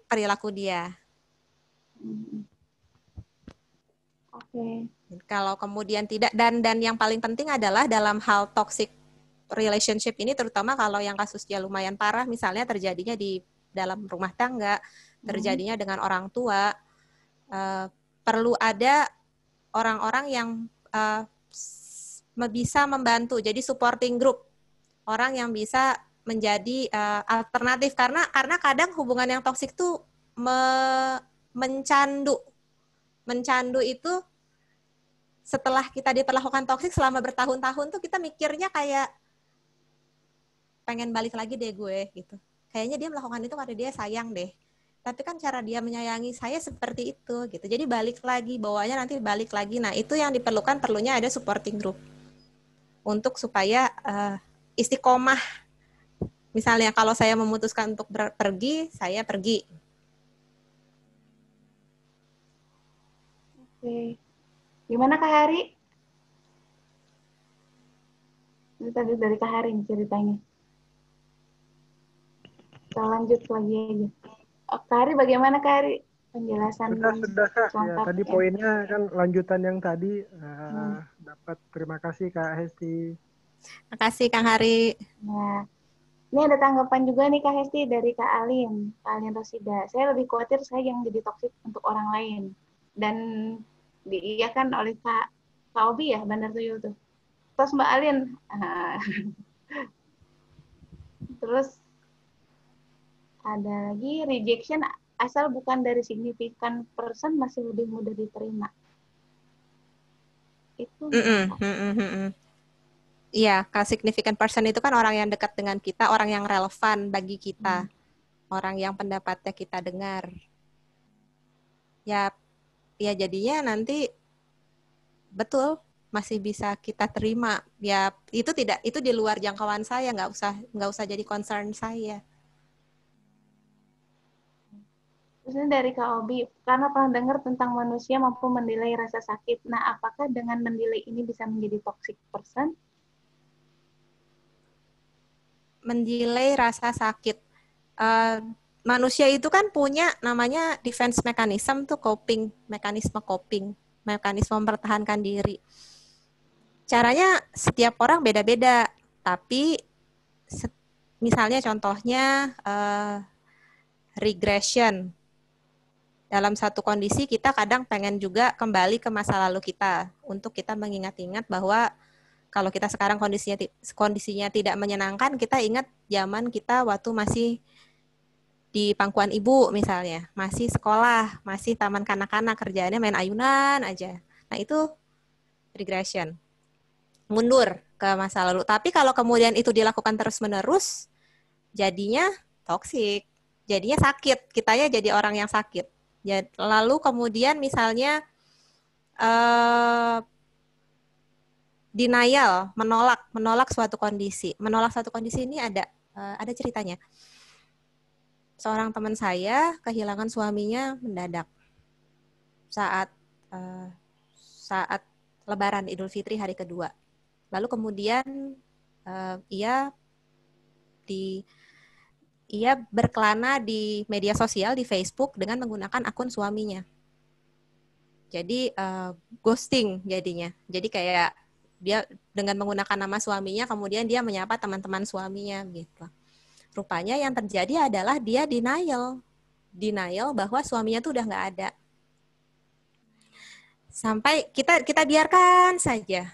perilaku dia. Oke. Kalau kemudian tidak, dan yang paling penting adalah dalam hal toxic relationship ini, terutama kalau yang kasusnya lumayan parah, misalnya terjadinya di dalam rumah tangga, terjadinya dengan orang tua, perlu ada orang-orang yang bisa membantu, jadi supporting group, orang yang bisa menjadi alternatif, karena kadang hubungan yang toksik tuh mencandu itu setelah kita diperlakukan toksik selama bertahun-tahun tuh kita mikirnya kayak pengen balik lagi deh gue gitu, kayaknya dia melakukan itu karena dia sayang deh, tapi kan cara dia menyayangi saya seperti itu gitu, jadi balik lagi, bawahnya nanti balik lagi. Nah itu yang perlunya ada supporting group untuk supaya istiqomah. Misalnya kalau saya memutuskan untuk pergi, saya pergi. Oke. Gimana Kak Hari? Ini tadi dari Kak Hari ceritanya. Kita lanjut lagi aja. Oh, Kak Hari bagaimana Kak Hari? Penjelasan Sudah Kak. Ya, lengkap, tadi ya. poinnya kan lanjutan yang tadi dapat. Terima kasih Kak Hesti. Terima kasih Kang Hari. Nah, ini ada tanggapan juga nih Kak Hesti dari Kak Alin Rosida. Saya lebih khawatir saya yang jadi toksik untuk orang lain. Dan diiyakan oleh Kak Obi ya, Bandar Tuyul tuh. Terus Mbak Alin. Terus ada lagi rejection asal bukan dari significant person masih lebih mudah diterima. Itu. Iya, significant person itu kan orang yang dekat dengan kita, orang yang relevan bagi kita, orang yang pendapatnya kita dengar. Ya jadinya nanti betul masih bisa kita terima. Ya itu di luar jangkauan saya, nggak usah jadi concern saya. Terus ini dari Kak Obi, karena pernah dengar tentang manusia mampu menilai rasa sakit. Nah, apakah dengan menilai ini bisa menjadi toxic person? Menilai rasa sakit. Manusia itu kan punya namanya defense mechanism tuh, mekanisme coping, mekanisme mempertahankan diri. Caranya setiap orang beda-beda, tapi misalnya contohnya regression. Dalam satu kondisi kita kadang pengen juga kembali ke masa lalu kita untuk kita mengingat-ingat bahwa kalau kita sekarang kondisinya tidak menyenangkan, kita ingat zaman kita waktu masih di pangkuan ibu misalnya, masih sekolah, masih taman kanak-kanak, kerjaannya main ayunan aja. Nah itu regression, mundur ke masa lalu. Tapi kalau kemudian itu dilakukan terus-menerus, jadinya toksik, jadinya sakit, kitanya jadi orang yang sakit. Lalu kemudian misalnya denial, menolak suatu kondisi. Menolak suatu kondisi ini ada ceritanya. Seorang teman saya kehilangan suaminya mendadak saat Lebaran Idul Fitri hari kedua. Lalu kemudian ia berkelana di media sosial, di Facebook dengan menggunakan akun suaminya. Jadi ghosting jadinya. Jadi kayak dia dengan menggunakan nama suaminya, kemudian dia menyapa teman-teman suaminya gitu. Rupanya yang terjadi adalah dia denial bahwa suaminya tuh udah nggak ada. Sampai kita biarkan saja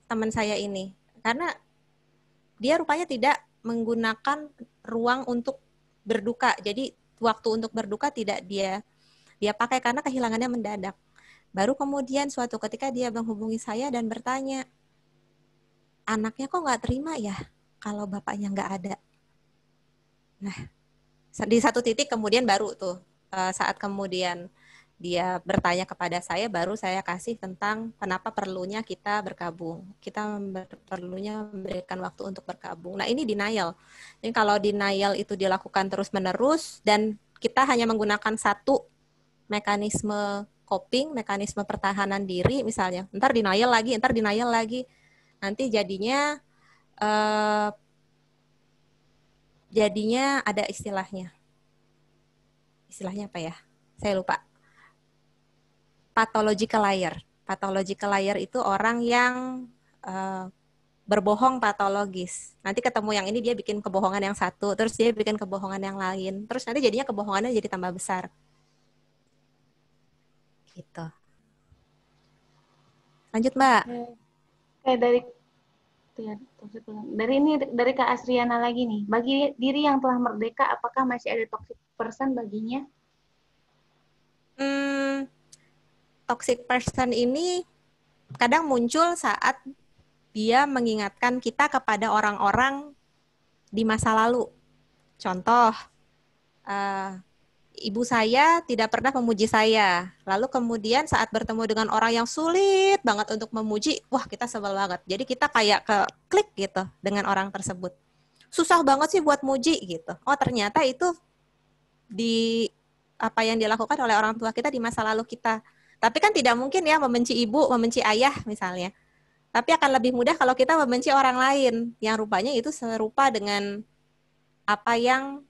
teman saya ini, karena dia rupanya tidak menggunakan ruang untuk berduka. Jadi waktu untuk berduka tidak dia pakai karena kehilangannya mendadak. Baru kemudian suatu ketika dia menghubungi saya dan bertanya, anaknya kok nggak terima ya kalau bapaknya nggak ada. Nah, di satu titik kemudian baru tuh saat kemudian dia bertanya kepada saya, baru saya kasih tentang kenapa perlunya kita berkabung. Kita perlunya memberikan waktu untuk berkabung. Nah, ini denial. Jadi kalau denial itu dilakukan terus-menerus dan kita hanya menggunakan satu mekanisme coping, mekanisme pertahanan diri misalnya. Ntar denial lagi. Nanti jadinya ada istilahnya. Istilahnya apa ya? Saya lupa. Pathological liar. Pathological liar itu orang yang berbohong patologis. Nanti ketemu yang ini dia bikin kebohongan yang satu, terus dia bikin kebohongan yang lain. Terus nanti jadinya kebohongannya jadi tambah besar. Gitu. Lanjut Mbak. Kayak dari Toxic person. Dari Kak Asriana lagi nih. Bagi diri yang telah merdeka, apakah masih ada toxic person baginya? Toxic person ini kadang muncul saat dia mengingatkan kita kepada orang-orang di masa lalu. Contoh, ibu saya tidak pernah memuji saya. Lalu kemudian saat bertemu dengan orang yang sulit banget untuk memuji, wah kita sebel banget. Jadi kita kayak ke klik gitu dengan orang tersebut. Susah banget sih buat muji gitu. Oh ternyata itu di apa yang dilakukan oleh orang tua kita di masa lalu kita. Tapi kan tidak mungkin ya membenci ibu, membenci ayah misalnya. Tapi akan lebih mudah kalau kita membenci orang lain yang rupanya itu serupa dengan apa yang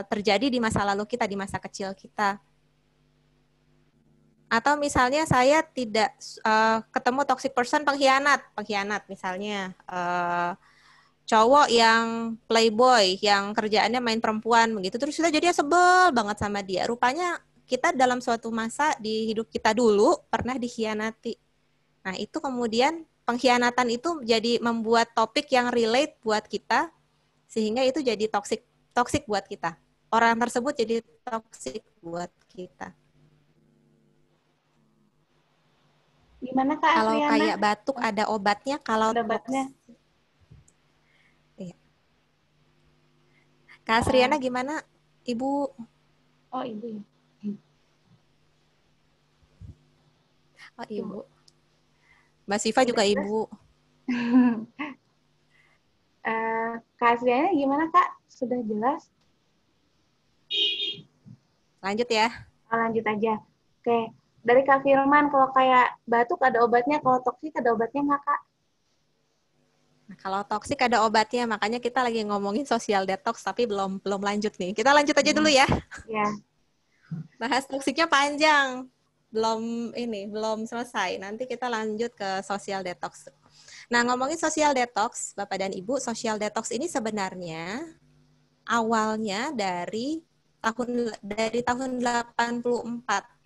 terjadi di masa lalu kita, di masa kecil kita. Atau misalnya saya tidak ketemu toxic person pengkhianat misalnya. Cowok yang playboy, yang kerjaannya main perempuan begitu, terus kita jadinya sebel banget sama dia. Rupanya kita dalam suatu masa di hidup kita dulu pernah dikhianati. Nah itu kemudian pengkhianatan itu jadi membuat topik yang relate buat kita, sehingga itu jadi toxic buat kita. Orang tersebut jadi toxic buat kita. Gimana Kak Kalau Asriana? kayak batuk ada obatnya, kalau ada obatnya. Iya. Kak Asriana gimana, Ibu? Oh, Ibu ya. Oh, Ibu. Mbak Siva juga Ibu. Kak Asriana gimana Kak? Sudah jelas? Lanjut ya. Lanjut aja. Oke. Dari Kak Firman, kalau kayak batuk ada obatnya, kalau toksik ada obatnya nggak Kak? Nah, kalau toksik ada obatnya, makanya kita lagi ngomongin social detox, tapi belum lanjut nih. Kita lanjut aja dulu ya. Ya. Bahas toksiknya panjang. Belum selesai. Nanti kita lanjut ke social detox. Nah, ngomongin social detox, Bapak dan Ibu, social detox ini sebenarnya awalnya dari tahun 84.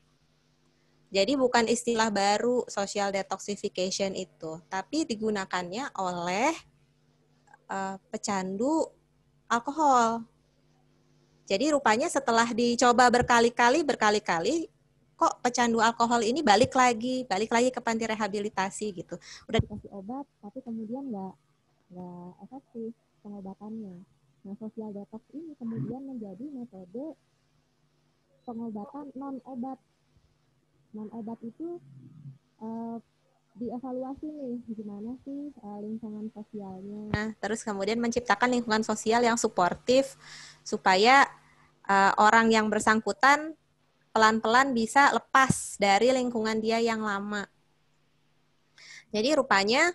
Jadi bukan istilah baru social detoxification itu, tapi digunakannya oleh pecandu alkohol. Jadi rupanya setelah dicoba berkali-kali, kok pecandu alkohol ini balik lagi ke panti rehabilitasi gitu. Udah dikasih obat, tapi kemudian nggak efektif pengobatannya. Nah, social detox ini kemudian menjadi metode pengobatan non-obat. Non-obat itu dievaluasi nih, gimana sih lingkungan sosialnya. Nah, terus kemudian menciptakan lingkungan sosial yang suportif supaya orang yang bersangkutan pelan-pelan bisa lepas dari lingkungan dia yang lama. Jadi rupanya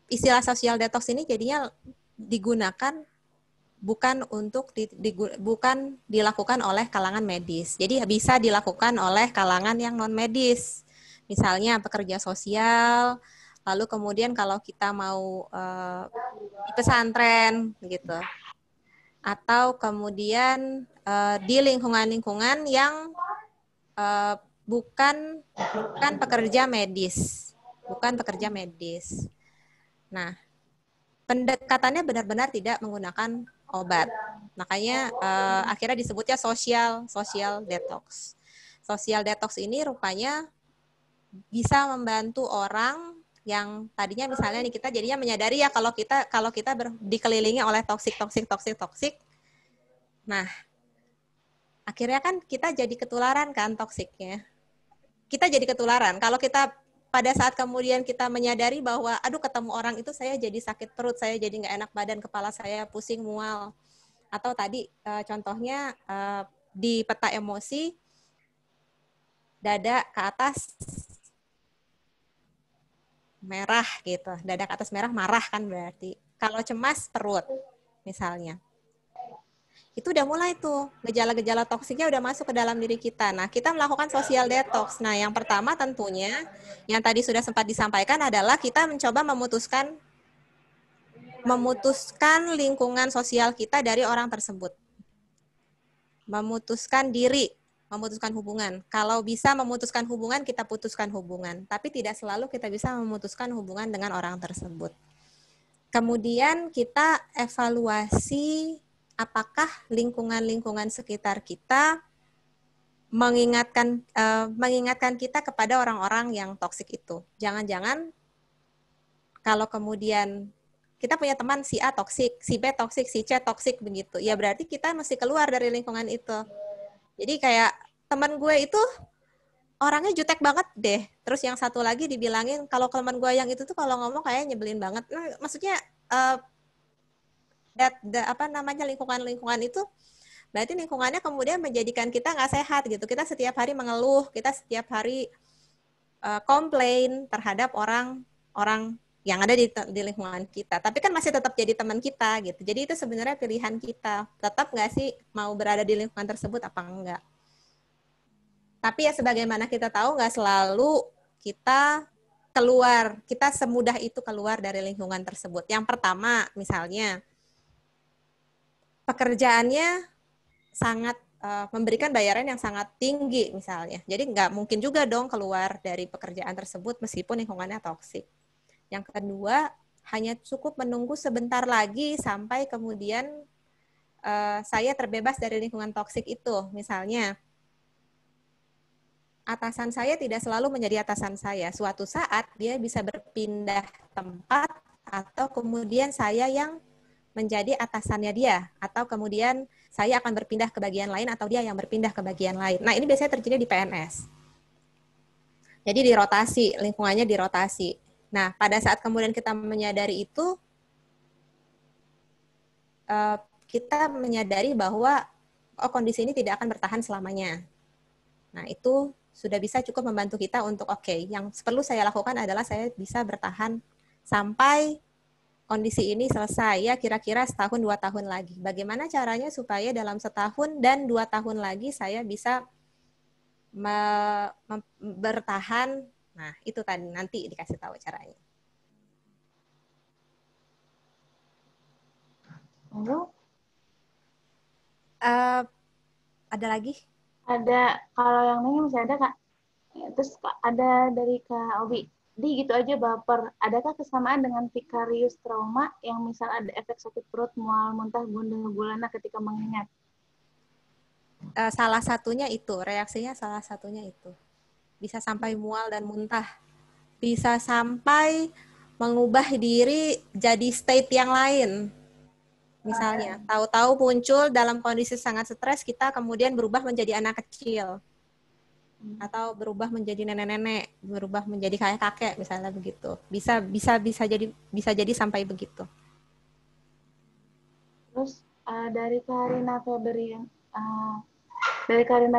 istilah social detox ini jadinya digunakan bukan dilakukan oleh kalangan medis. Jadi bisa dilakukan oleh kalangan yang non medis. Misalnya pekerja sosial, lalu kemudian kalau kita mau di pesantren gitu. Atau kemudian di lingkungan-lingkungan yang bukan pekerja medis. Nah, pendekatannya benar-benar tidak menggunakan obat. Makanya akhirnya disebutnya social detox. Social detox ini rupanya bisa membantu orang yang tadinya misalnya nih kita jadinya menyadari ya kalau kita dikelilingi oleh toksik. Nah, akhirnya kan kita jadi ketularan kan toksiknya. Kita jadi ketularan. Kalau kita pada saat kemudian kita menyadari bahwa aduh ketemu orang itu saya jadi sakit perut, saya jadi nggak enak badan, kepala saya pusing, mual. Atau tadi contohnya di peta emosi dada ke atas merah gitu. Dada ke atas merah marah kan berarti. Kalau cemas perut misalnya. Itu udah mulai tuh, gejala-gejala toksiknya udah masuk ke dalam diri kita. Nah, kita melakukan social detox. Nah, yang pertama tentunya, yang tadi sudah sempat disampaikan adalah kita mencoba memutuskan lingkungan sosial kita dari orang tersebut. Memutuskan diri, memutuskan hubungan. Kalau bisa memutuskan hubungan, kita putuskan hubungan. Tapi tidak selalu kita bisa memutuskan hubungan dengan orang tersebut. Kemudian kita evaluasi apakah lingkungan-lingkungan sekitar kita mengingatkan kita kepada orang-orang yang toksik itu. Jangan-jangan kalau kemudian kita punya teman si A toksik, si B toksik, si C toksik begitu. Ya berarti kita mesti keluar dari lingkungan itu. Jadi kayak teman gue itu orangnya jutek banget deh. Terus yang satu lagi dibilangin kalau teman gue yang itu tuh kalau ngomong kayak nyebelin banget. Nah, maksudnya lingkungan-lingkungan itu berarti lingkungannya kemudian menjadikan kita nggak sehat gitu. Kita setiap hari mengeluh, kita setiap hari komplain terhadap orang-orang yang ada di lingkungan kita. Tapi kan masih tetap jadi teman kita gitu. Jadi itu sebenarnya pilihan kita. Tetap nggak sih mau berada di lingkungan tersebut apa enggak. Tapi ya sebagaimana kita tahu nggak selalu kita keluar, kita semudah itu keluar dari lingkungan tersebut. Yang pertama misalnya pekerjaannya sangat memberikan bayaran yang sangat tinggi misalnya. Jadi nggak mungkin juga dong keluar dari pekerjaan tersebut meskipun lingkungannya toksik. Yang kedua, hanya cukup menunggu sebentar lagi sampai kemudian saya terbebas dari lingkungan toksik itu. Misalnya, atasan saya tidak selalu menjadi atasan saya. Suatu saat dia bisa berpindah tempat atau kemudian saya yang menjadi atasannya dia. Atau kemudian saya akan berpindah ke bagian lain atau dia yang berpindah ke bagian lain. Nah, ini biasanya terjadi di PNS. Jadi dirotasi, lingkungannya dirotasi. Nah, pada saat kemudian kita menyadari itu, kita menyadari bahwa kondisi ini tidak akan bertahan selamanya. Nah, itu sudah bisa cukup membantu kita untuk yang perlu saya lakukan adalah saya bisa bertahan sampai kondisi ini selesai ya kira-kira 1-2 tahun lagi. Bagaimana caranya supaya dalam 1 tahun dan 2 tahun lagi saya bisa bertahan. Nah, itu tadi nanti dikasih tahu caranya. Lalu? Ada lagi? Ada, kalau yang nanya masih ada, Kak. Terus ada dari Kak Obi. Di gitu aja baper. Adakah kesamaan dengan vicarious trauma yang misal ada efek sakit perut, mual, muntah, gundah gulana ketika mengingat? Salah satunya itu, reaksinya salah satunya itu. Bisa sampai mual dan muntah. Bisa sampai mengubah diri jadi state yang lain. Misalnya, tahu-tahu muncul dalam kondisi sangat stres, kita kemudian berubah menjadi anak kecil. Atau berubah menjadi nenek-nenek, berubah menjadi kakek misalnya begitu. Bisa jadi sampai begitu. Terus dari Karina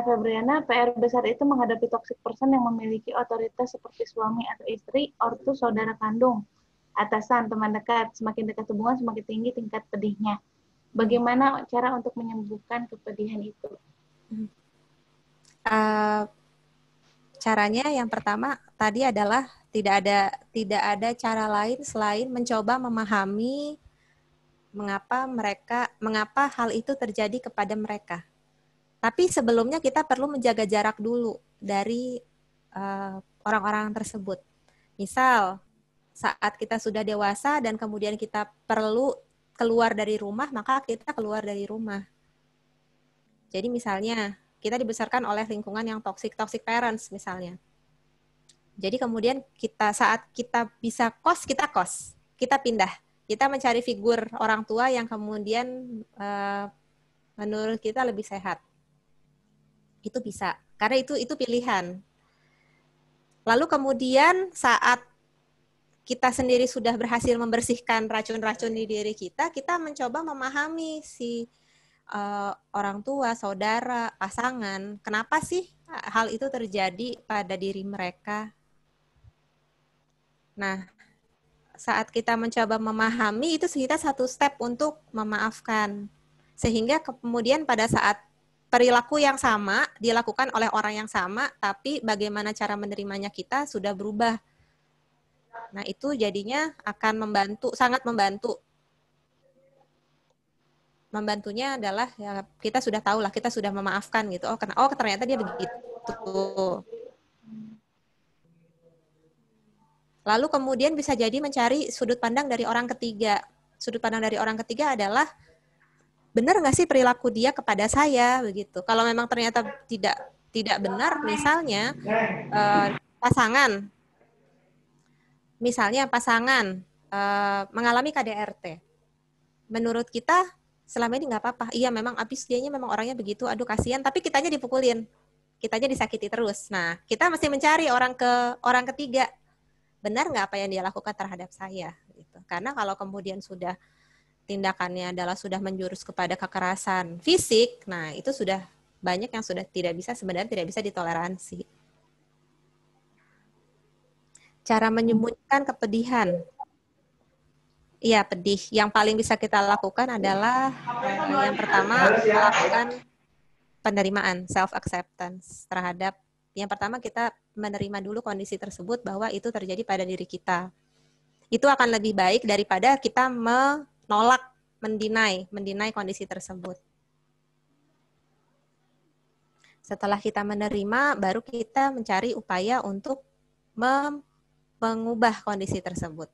Febriana, PR besar itu menghadapi toxic person yang memiliki otoritas seperti suami atau istri, ortu, saudara kandung, atasan, teman dekat. Semakin dekat hubungan, semakin tinggi tingkat pedihnya. Bagaimana cara untuk menyembuhkan kepedihan itu? Caranya yang pertama tadi adalah tidak ada cara lain selain mencoba memahami mengapa hal itu terjadi kepada mereka. Tapi sebelumnya kita perlu menjaga jarak dulu dari orang-orang tersebut. Misal saat kita sudah dewasa dan kemudian kita perlu keluar dari rumah, maka kita keluar dari rumah. Jadi misalnya kita dibesarkan oleh lingkungan yang toxic parents misalnya. Jadi kemudian saat kita bisa kita pindah. Kita mencari figur orang tua yang kemudian menurut kita lebih sehat. Itu bisa, karena itu pilihan. Lalu kemudian saat kita sendiri sudah berhasil membersihkan racun-racun di diri kita mencoba memahami si orang tua, saudara, pasangan, kenapa sih hal itu terjadi pada diri mereka. Nah, saat kita mencoba memahami, itu kita satu step untuk memaafkan. Sehingga kemudian pada saat perilaku yang sama dilakukan oleh orang yang sama, tapi bagaimana cara menerimanya kita sudah berubah. Nah, itu jadinya akan sangat membantu. Membantunya adalah ya kita sudah tahu lah, kita sudah memaafkan gitu. Oh ternyata dia begitu. Lalu kemudian bisa jadi mencari sudut pandang dari orang ketiga. Sudut pandang dari orang ketiga adalah benar nggak sih perilaku dia kepada saya begitu. Kalau memang ternyata tidak benar, misalnya pasangan mengalami KDRT. Menurut kita selama ini nggak apa-apa. Iya memang abis dianya memang orangnya begitu. Aduh kasihan. Tapi kitanya dipukulin, kitanya disakiti terus. Nah kita mesti mencari orang ketiga. Benar nggak apa yang dia lakukan terhadap saya? Gitu. Karena kalau kemudian sudah tindakannya adalah sudah menjurus kepada kekerasan fisik, nah itu sudah banyak yang sudah sebenarnya tidak bisa ditoleransi. Cara menyembunyikan kepedihan. Iya, pedih. Yang paling bisa kita lakukan adalah yang pertama melakukan penerimaan, self-acceptance terhadap yang pertama kita menerima dulu kondisi tersebut bahwa itu terjadi pada diri kita. Itu akan lebih baik daripada kita menolak, mendinai kondisi tersebut. Setelah kita menerima, baru kita mencari upaya untuk mengubah kondisi tersebut.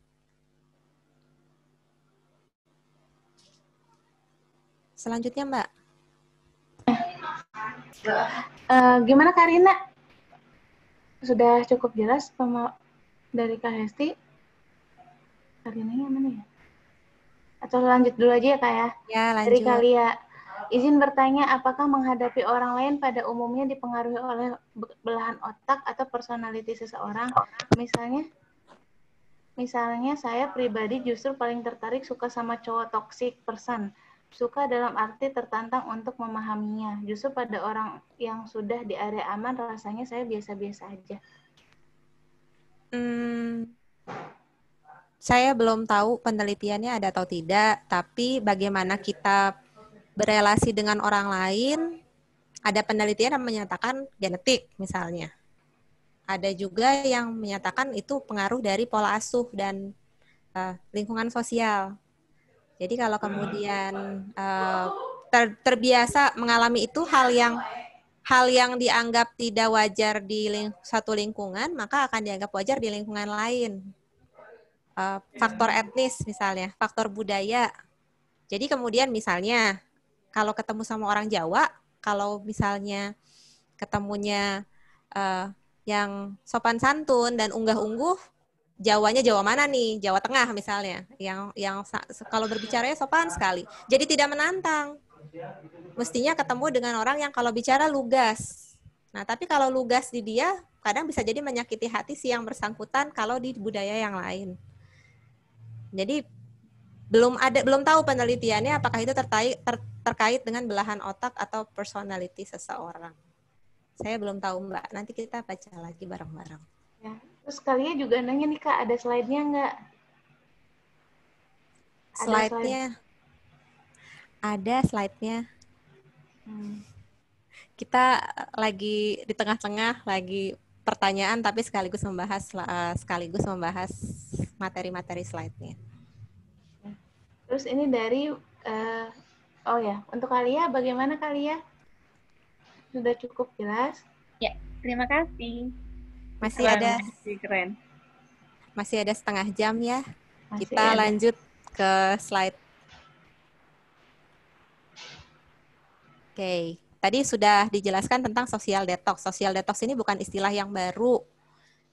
Selanjutnya, Mbak. Gimana Karina? Sudah cukup jelas dari Kak Hesti? Karinanya mana ya? Atau lanjut dulu aja ya Kak ya? Ya, lanjut. Dari Kalia. Izin bertanya, apakah menghadapi orang lain pada umumnya dipengaruhi oleh belahan otak atau personality seseorang? Misalnya saya pribadi justru paling tertarik suka sama cowok toxic person. Suka dalam arti tertantang untuk memahaminya. Justru pada orang yang sudah di area aman rasanya saya biasa-biasa aja. Saya belum tahu penelitiannya ada atau tidak, tapi bagaimana kita berelasi dengan orang lain, ada penelitian yang menyatakan genetik misalnya. Ada juga yang menyatakan itu pengaruh dari pola asuh dan lingkungan sosial. Jadi kalau kemudian terbiasa mengalami itu hal yang dianggap tidak wajar di satu lingkungan, maka akan dianggap wajar di lingkungan lain. Faktor etnis misalnya, faktor budaya. Jadi kemudian misalnya kalau ketemu sama orang Jawa, kalau misalnya ketemunya yang sopan santun dan unggah-ungguh, Jawanya Jawa mana nih? Jawa Tengah misalnya, yang kalau berbicaranya sopan sekali. Jadi tidak menantang. Mestinya ketemu dengan orang yang kalau bicara lugas. Nah, tapi kalau lugas di dia, kadang bisa jadi menyakiti hati si yang bersangkutan kalau di budaya yang lain. Jadi belum tahu penelitiannya apakah itu terkait dengan belahan otak atau personality seseorang. Saya belum tahu Mbak. Nanti kita baca lagi bareng-bareng. Ya. Terus kalian juga nanya nih Kak, ada slide-nya nggak? Ada slide-nya. Kita lagi di tengah-tengah, lagi pertanyaan tapi sekaligus membahas materi-materi slide-nya. Terus ini dari, untuk Kalia, bagaimana Kalia? Sudah cukup jelas? Ya, terima kasih. Masih keren. Masih ada setengah jam ya. Kita lanjut ke slide. Oke, tadi sudah dijelaskan tentang social detox. Social detox ini bukan istilah yang baru,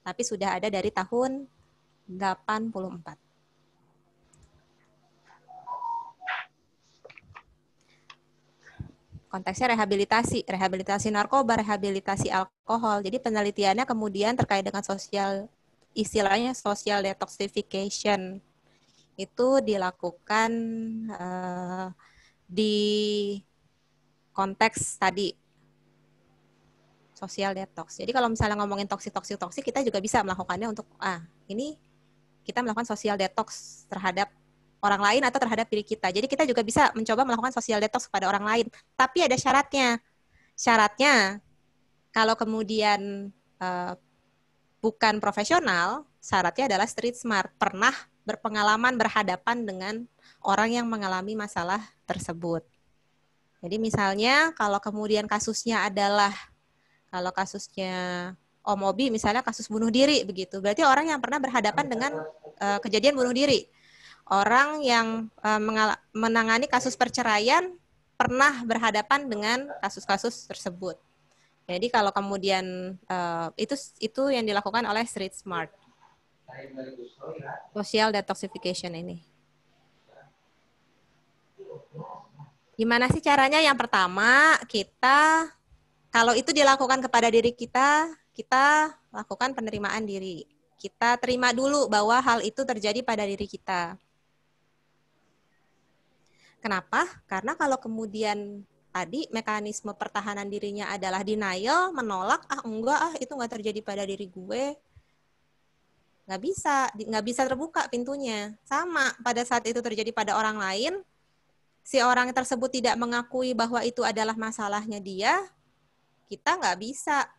tapi sudah ada dari tahun 84. Konteksnya rehabilitasi narkoba, rehabilitasi alkohol. Jadi penelitiannya kemudian terkait dengan istilahnya social detoxification. Itu dilakukan di konteks tadi social detox. Jadi kalau misalnya ngomongin toksik, kita juga bisa melakukannya untuk ini kita melakukan social detox terhadap orang lain atau terhadap diri kita. Jadi kita juga bisa mencoba melakukan social detox kepada orang lain. Tapi ada syaratnya. Syaratnya kalau kemudian bukan profesional, syaratnya adalah street smart, pernah berpengalaman berhadapan dengan orang yang mengalami masalah tersebut. Jadi misalnya kalau kemudian kasusnya Mobi misalnya kasus bunuh diri begitu. Berarti orang yang pernah berhadapan dengan kejadian bunuh diri. Orang yang menangani kasus perceraian pernah berhadapan dengan kasus-kasus tersebut. Jadi kalau kemudian itu yang dilakukan oleh Street Smart, social detoxification ini. Gimana sih caranya? Yang pertama, kita kalau itu dilakukan kepada diri kita, kita lakukan penerimaan diri. Kita terima dulu bahwa hal itu terjadi pada diri kita. Kenapa? Karena kalau kemudian tadi mekanisme pertahanan dirinya adalah denial, menolak, itu nggak terjadi pada diri gue, nggak bisa terbuka pintunya. Sama pada saat itu terjadi pada orang lain, si orang tersebut tidak mengakui bahwa itu adalah masalahnya dia, kita nggak bisa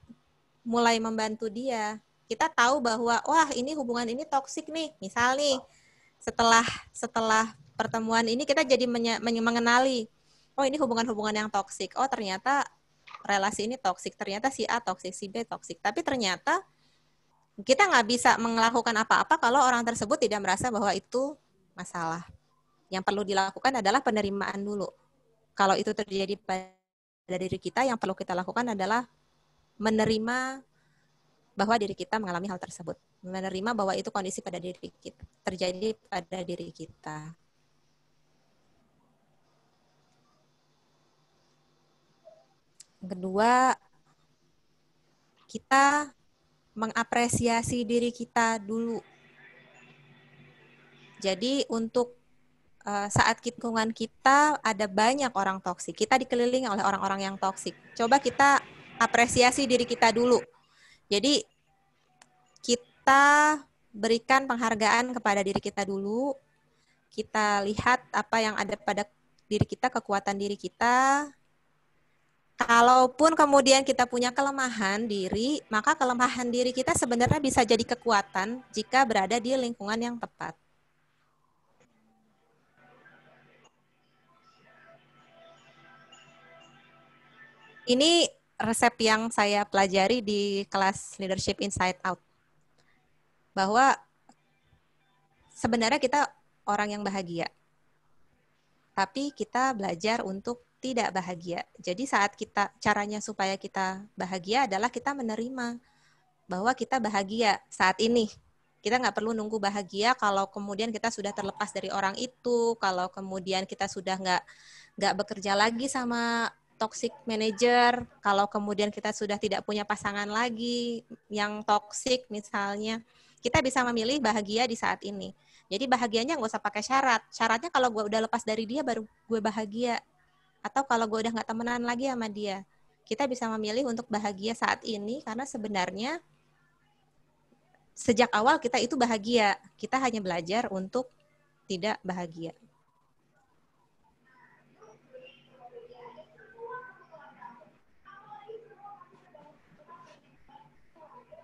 mulai membantu dia. Kita tahu bahwa wah ini hubungan ini toksik nih, misal nih setelah pertemuan ini kita jadi mengenali, oh ini hubungan-hubungan yang toksik, oh ternyata relasi ini toksik, ternyata si A toksik, si B toksik, tapi ternyata kita nggak bisa melakukan apa-apa kalau orang tersebut tidak merasa bahwa itu masalah. Yang perlu dilakukan adalah penerimaan dulu. Kalau itu terjadi pada diri kita, yang perlu kita lakukan adalah menerima bahwa diri kita mengalami hal tersebut. Menerima bahwa itu kondisi pada diri kita, terjadi pada diri kita. Kedua, kita mengapresiasi diri kita dulu. Jadi untuk saat lingkungan kita ada banyak orang toksik, kita dikelilingi oleh orang-orang yang toksik. Coba kita apresiasi diri kita dulu. Jadi kita berikan penghargaan kepada diri kita dulu. Kita lihat apa yang ada pada diri kita, kekuatan diri kita. Kalaupun kemudian kita punya kelemahan diri, maka kelemahan diri kita sebenarnya bisa jadi kekuatan jika berada di lingkungan yang tepat. Ini resep yang saya pelajari di kelas Leadership Inside Out. Bahwa sebenarnya kita orang yang bahagia. Tapi kita belajar untuk tidak bahagia. Jadi saat caranya supaya kita bahagia adalah kita menerima bahwa kita bahagia saat ini. Kita nggak perlu nunggu bahagia kalau kemudian kita sudah terlepas dari orang itu, kalau kemudian kita sudah nggak bekerja lagi sama toxic manager, kalau kemudian kita sudah tidak punya pasangan lagi yang toxic misalnya. Kita bisa memilih bahagia di saat ini. Jadi bahagianya nggak usah pakai syarat. Syaratnya kalau gue udah lepas dari dia baru gue bahagia. Atau kalau gue udah nggak temenan lagi sama dia. Kita bisa memilih untuk bahagia saat ini karena sebenarnya sejak awal kita itu bahagia. Kita hanya belajar untuk tidak bahagia.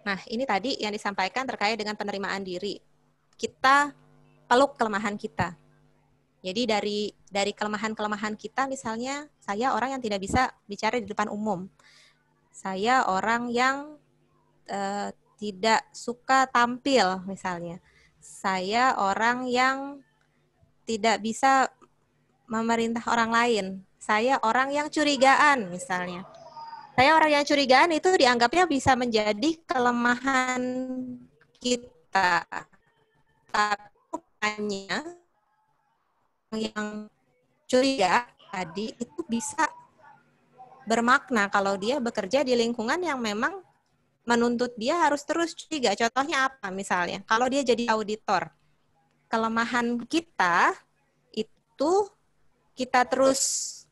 Nah, ini tadi yang disampaikan terkait dengan penerimaan diri. Kita peluk kelemahan kita. Jadi dari kelemahan-kelemahan kita, misalnya saya orang yang tidak bisa bicara di depan umum. Saya orang yang tidak suka tampil misalnya. Saya orang yang tidak bisa memerintah orang lain. Saya orang yang curigaan misalnya. Saya orang yang curigaan itu dianggapnya bisa menjadi kelemahan kita. Tapi hanya yang curiga tadi itu bisa bermakna kalau dia bekerja di lingkungan yang memang menuntut dia harus terus curiga. Contohnya apa misalnya? Kalau dia jadi auditor, kelemahan kita itu kita terus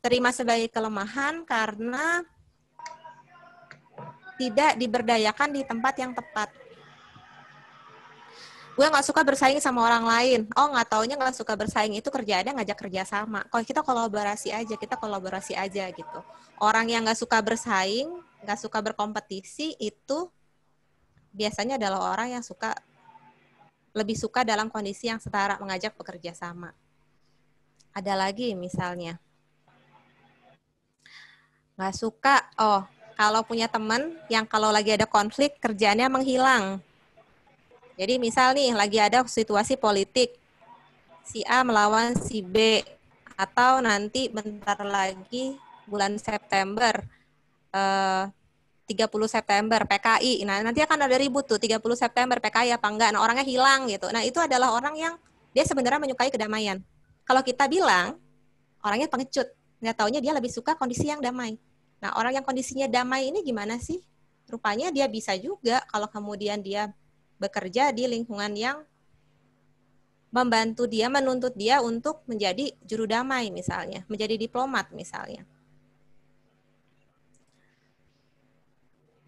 terima sebagai kelemahan karena tidak diberdayakan di tempat yang tepat. Gue nggak suka bersaing sama orang lain. Oh, nggak taunya nggak suka bersaing itu kerjaannya ngajak kerja sama. Kalau kita kolaborasi aja gitu. Orang yang nggak suka bersaing, nggak suka berkompetisi itu biasanya adalah orang yang lebih suka dalam kondisi yang setara, mengajak bekerja sama. Ada lagi misalnya nggak suka, kalau punya teman yang kalau lagi ada konflik kerjaannya menghilang. Jadi misal nih lagi ada situasi politik, si A melawan si B, atau nanti bentar lagi bulan September, 30 September PKI. Nah, nanti akan ada ribut tuh 30 September PKI apa enggak. Nah, orangnya hilang gitu. Nah, itu adalah orang yang dia sebenarnya menyukai kedamaian. Kalau kita bilang orangnya pengecut, nggak taunya dia lebih suka kondisi yang damai. Nah, orang yang kondisinya damai ini gimana sih? Rupanya dia bisa juga kalau kemudian dia bekerja di lingkungan yang membantu dia, menuntut dia untuk menjadi juru damai misalnya, menjadi diplomat misalnya.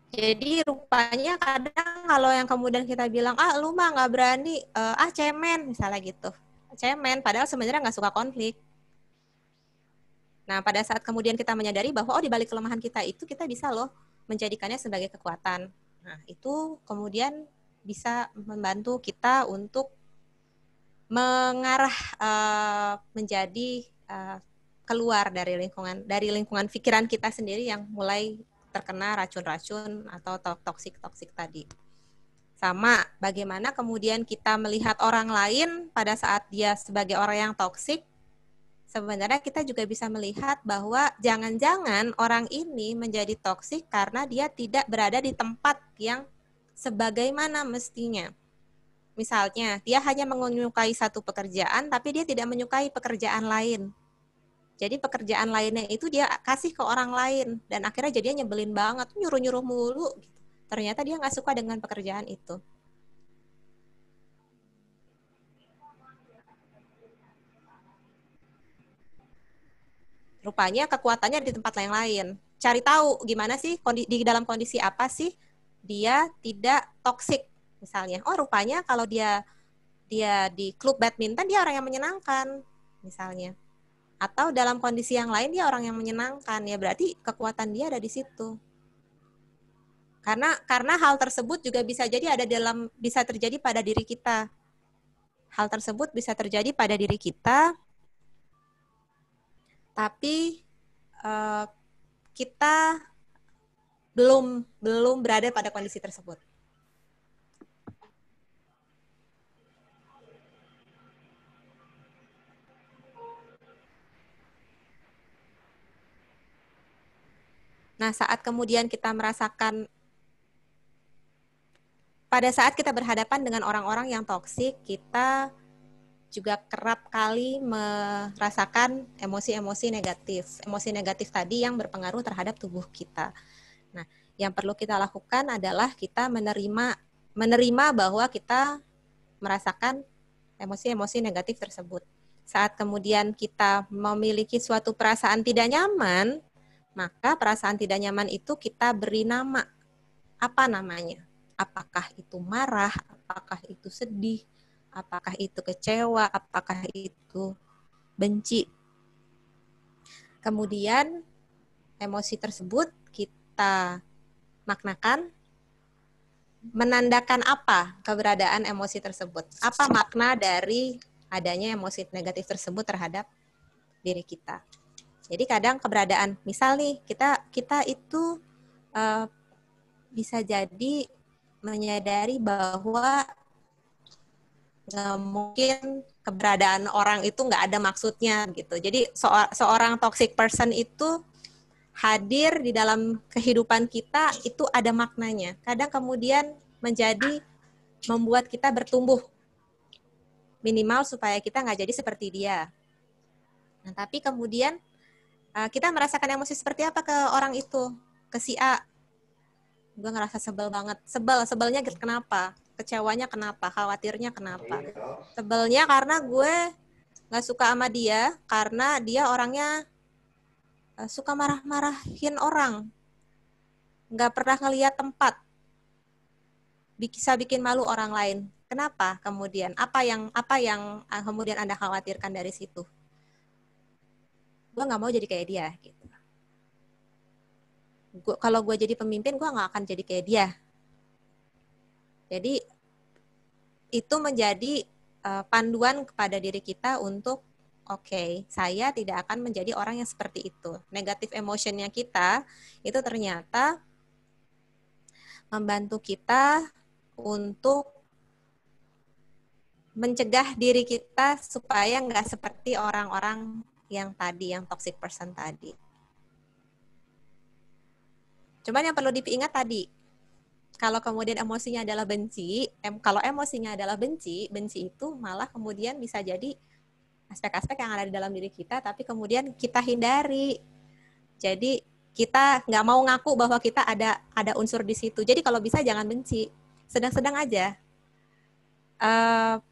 Jadi rupanya kadang kalau yang kemudian kita bilang, lu mah nggak berani, cemen misalnya gitu. Cemen, padahal sebenarnya nggak suka konflik. Nah, pada saat kemudian kita menyadari bahwa di balik kelemahan kita itu kita bisa loh menjadikannya sebagai kekuatan. Nah, itu kemudian bisa membantu kita untuk mengarah menjadi keluar dari lingkungan pikiran kita sendiri yang mulai terkena racun-racun atau toksik-toksik tadi. Sama bagaimana kemudian kita melihat orang lain pada saat dia sebagai orang yang toksik, sebenarnya kita juga bisa melihat bahwa jangan-jangan orang ini menjadi toksik karena dia tidak berada di tempat yang sebagaimana mestinya. Misalnya, dia hanya menyukai satu pekerjaan, tapi dia tidak menyukai pekerjaan lain. Jadi pekerjaan lainnya itu dia kasih ke orang lain, dan akhirnya jadinya nyebelin banget, nyuruh-nyuruh mulu. Gitu. Ternyata dia nggak suka dengan pekerjaan itu. Rupanya kekuatannya di tempat lain. Cari tahu gimana sih di dalam kondisi apa sih dia tidak toksik misalnya. Oh, rupanya kalau dia di klub badminton dia orang yang menyenangkan misalnya. Atau dalam kondisi yang lain dia orang yang menyenangkan, ya berarti kekuatan dia ada di situ. Karena hal tersebut juga bisa terjadi pada diri kita. Hal tersebut bisa terjadi pada diri kita, tapi kita belum berada pada kondisi tersebut. Nah, saat kemudian kita merasakan, pada saat kita berhadapan dengan orang-orang yang toksik, kita juga kerap kali merasakan emosi-emosi negatif. Emosi negatif tadi yang berpengaruh terhadap tubuh kita. Nah, yang perlu kita lakukan adalah kita menerima bahwa kita merasakan emosi-emosi negatif tersebut. Saat kemudian kita memiliki suatu perasaan tidak nyaman, maka perasaan tidak nyaman itu kita beri nama. Apa namanya? Apakah itu marah? Apakah itu sedih? Apakah itu kecewa? Apakah itu benci? Kemudian emosi tersebut kita maknakan, menandakan apa keberadaan emosi tersebut? Apa makna dari adanya emosi negatif tersebut terhadap diri kita? Jadi kadang keberadaan, misal nih kita itu bisa jadi menyadari bahwa nggak mungkin keberadaan orang itu nggak ada maksudnya gitu. Jadi seorang toxic person itu hadir di dalam kehidupan kita itu ada maknanya. Kadang kemudian membuat kita bertumbuh minimal supaya kita nggak jadi seperti dia. Nah, tapi kemudian kita merasakan emosi seperti apa ke orang itu, ke si A. Gue ngerasa sebel banget. Sebelnya kenapa? Kecewanya kenapa? Khawatirnya kenapa? Sebelnya karena gue nggak suka sama dia, karena dia orangnya suka marah-marahin orang. Nggak pernah ngelihat tempat. Bisa bikin malu orang lain. Kenapa kemudian? Apa yang kemudian Anda khawatirkan dari situ? Gue nggak mau jadi kayak dia. Gitu. Kalau gue jadi pemimpin, gue nggak akan jadi kayak dia. Jadi itu menjadi panduan kepada diri kita untuk oke, saya tidak akan menjadi orang yang seperti itu. Negatif emotionnya kita itu ternyata membantu kita untuk mencegah diri kita supaya nggak seperti orang-orang yang tadi, yang toxic person tadi. Cuman yang perlu diingat tadi, kalau kemudian emosinya adalah benci, kalau emosinya adalah benci itu malah kemudian bisa jadi aspek-aspek yang ada di dalam diri kita, tapi kemudian kita hindari. Jadi kita nggak mau ngaku bahwa kita ada unsur di situ. Jadi kalau bisa jangan benci, sedang-sedang aja.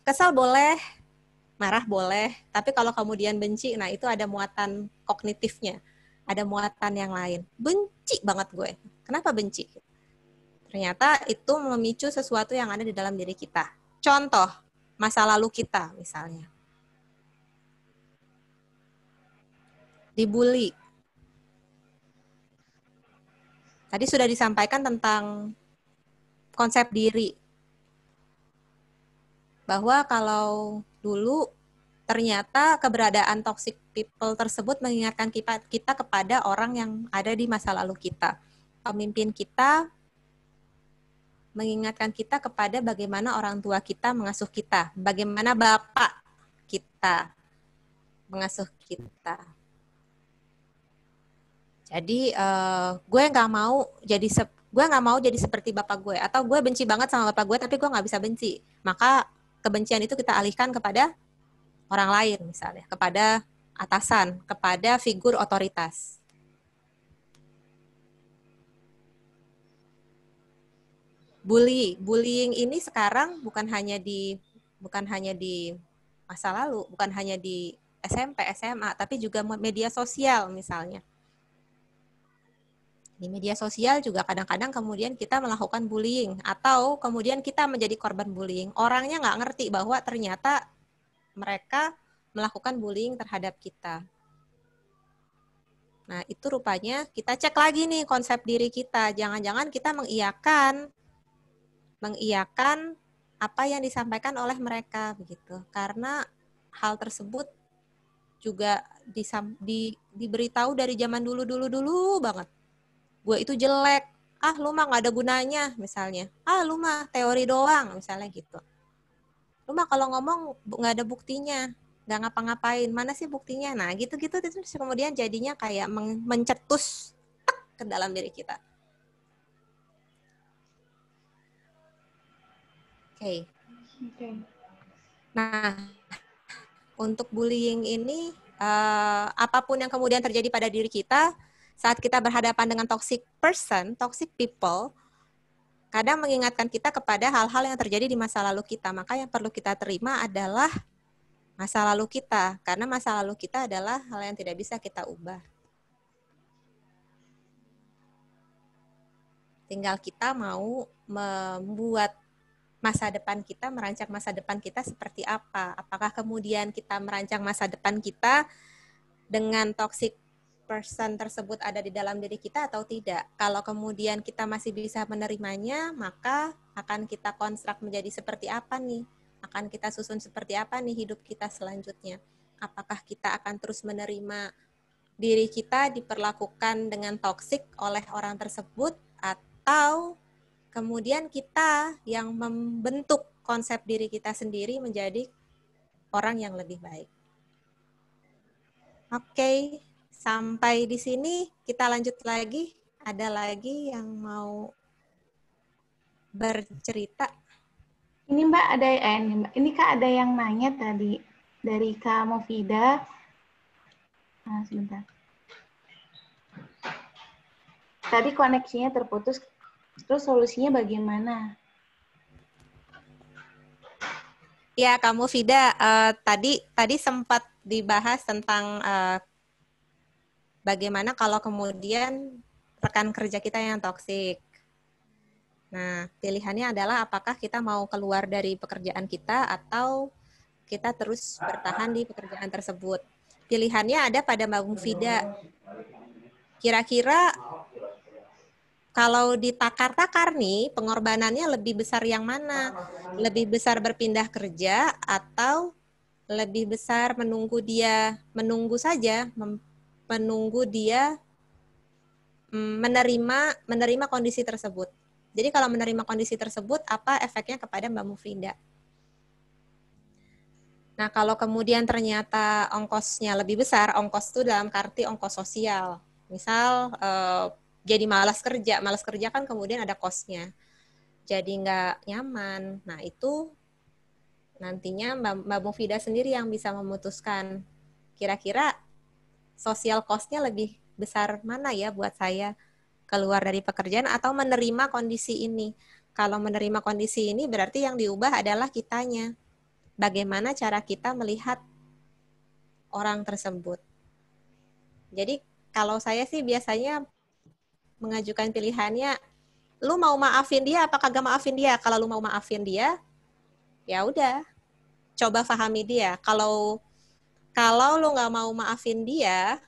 Kesal boleh, marah boleh, tapi kalau kemudian benci, nah itu ada muatan kognitifnya, ada muatan yang lain. Benci banget gue. Kenapa benci? Ternyata itu memicu sesuatu yang ada di dalam diri kita. Contoh, masa lalu kita misalnya. Dibully. Tadi sudah disampaikan tentang konsep diri. Bahwa kalau dulu ternyata keberadaan toxic people tersebut mengingatkan kita kepada orang yang ada di masa lalu kita. Pemimpin kita mengingatkan kita kepada bagaimana orang tua kita mengasuh kita, bagaimana bapak kita mengasuh kita. Jadi gue nggak mau jadi seperti bapak gue, atau gue benci banget sama bapak gue tapi gue nggak bisa benci. Maka kebencian itu kita alihkan kepada orang lain misalnya, kepada atasan, kepada figur otoritas. Bullying ini sekarang bukan hanya di masa lalu, bukan hanya di SMP, SMA, tapi juga media sosial misalnya. Di media sosial juga kadang-kadang kemudian kita melakukan bullying, atau kemudian kita menjadi korban bullying. Orangnya nggak ngerti bahwa ternyata mereka melakukan bullying terhadap kita. Nah, itu rupanya kita cek lagi nih konsep diri kita. Jangan-jangan kita mengiyakan apa yang disampaikan oleh mereka begitu. Karena hal tersebut juga diberitahu dari zaman dulu banget. Gue itu jelek, lu mah nggak ada gunanya misalnya, lu mah teori doang misalnya gitu. Lu mah kalau ngomong nggak ada buktinya, nggak ngapa-ngapain, mana sih buktinya? Nah gitu-gitu terus kemudian jadinya kayak mencetus ke dalam diri kita. Oke. Nah, untuk bullying ini, apapun yang kemudian terjadi pada diri kita, saat kita berhadapan dengan toxic person, toxic people, kadang mengingatkan kita kepada hal-hal yang terjadi di masa lalu kita. Maka yang perlu kita terima adalah masa lalu kita, karena masa lalu kita adalah hal yang tidak bisa kita ubah. Tinggal kita mau membuat masa depan kita, merancang masa depan kita seperti apa. Apakah kemudian kita merancang masa depan kita dengan toxic person tersebut ada di dalam diri kita atau tidak. Kalau kemudian kita masih bisa menerimanya, maka akan kita konstruk menjadi seperti apa nih? Akan kita susun seperti apa nih hidup kita selanjutnya? Apakah kita akan terus menerima diri kita diperlakukan dengan toksik oleh orang tersebut, atau kemudian kita yang membentuk konsep diri kita sendiri menjadi orang yang lebih baik. Oke. Sampai di sini kita lanjut lagi. Ada lagi yang mau bercerita? Ini Mbak ini Kak ada yang nanya tadi dari Kak Mofida. Sebentar. Tadi koneksinya terputus. Terus solusinya bagaimana? Ya, Kak Mofida, tadi sempat dibahas tentang bagaimana kalau kemudian rekan kerja kita yang toksik. Nah, pilihannya adalah apakah kita mau keluar dari pekerjaan kita atau kita terus bertahan di pekerjaan tersebut. Pilihannya ada pada Mbak Mufida. Kira-kira kalau ditakar-takar nih, pengorbanannya lebih besar yang mana? Lebih besar berpindah kerja atau lebih besar menunggu dia menerima kondisi tersebut. Jadi kalau menerima kondisi tersebut, apa efeknya kepada Mbak Mufidah? Nah, kalau kemudian ternyata ongkosnya lebih besar, ongkos itu dalam arti ongkos sosial. Misal jadi malas kerja kan kemudian ada kosnya. Jadi nggak nyaman. Nah, itu nantinya Mbak Mufidah sendiri yang bisa memutuskan kira-kira social cost-nya lebih besar mana ya buat saya, keluar dari pekerjaan atau menerima kondisi ini. Kalau menerima kondisi ini berarti yang diubah adalah kitanya. Bagaimana cara kita melihat orang tersebut. Jadi kalau saya sih biasanya mengajukan pilihannya, lu mau maafin dia apa kagak maafin dia? Kalau lu mau maafin dia, ya udah, coba pahami dia. Kalau lu nggak mau maafin dia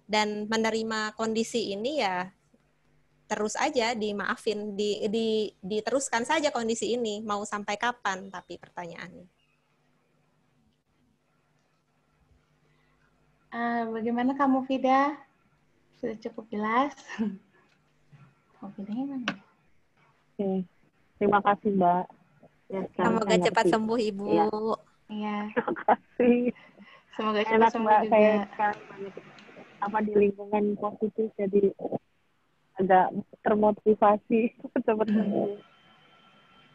dan menerima kondisi ini, ya terus aja dimaafin, diteruskan saja kondisi ini. Mau sampai kapan? Tapi pertanyaannya. Bagaimana kamu, Fida? Sudah cukup jelas? Fidanya mana? Oke. Terima kasih, Mbak. Ya, semoga cepat sembuh, Ibu. Iya. Terima kasih. Semoga cepat Enak, sembuh Mbak. juga. Saya sekarang banyak di lingkungan positif, jadi agak termotivasi cepat sembuh.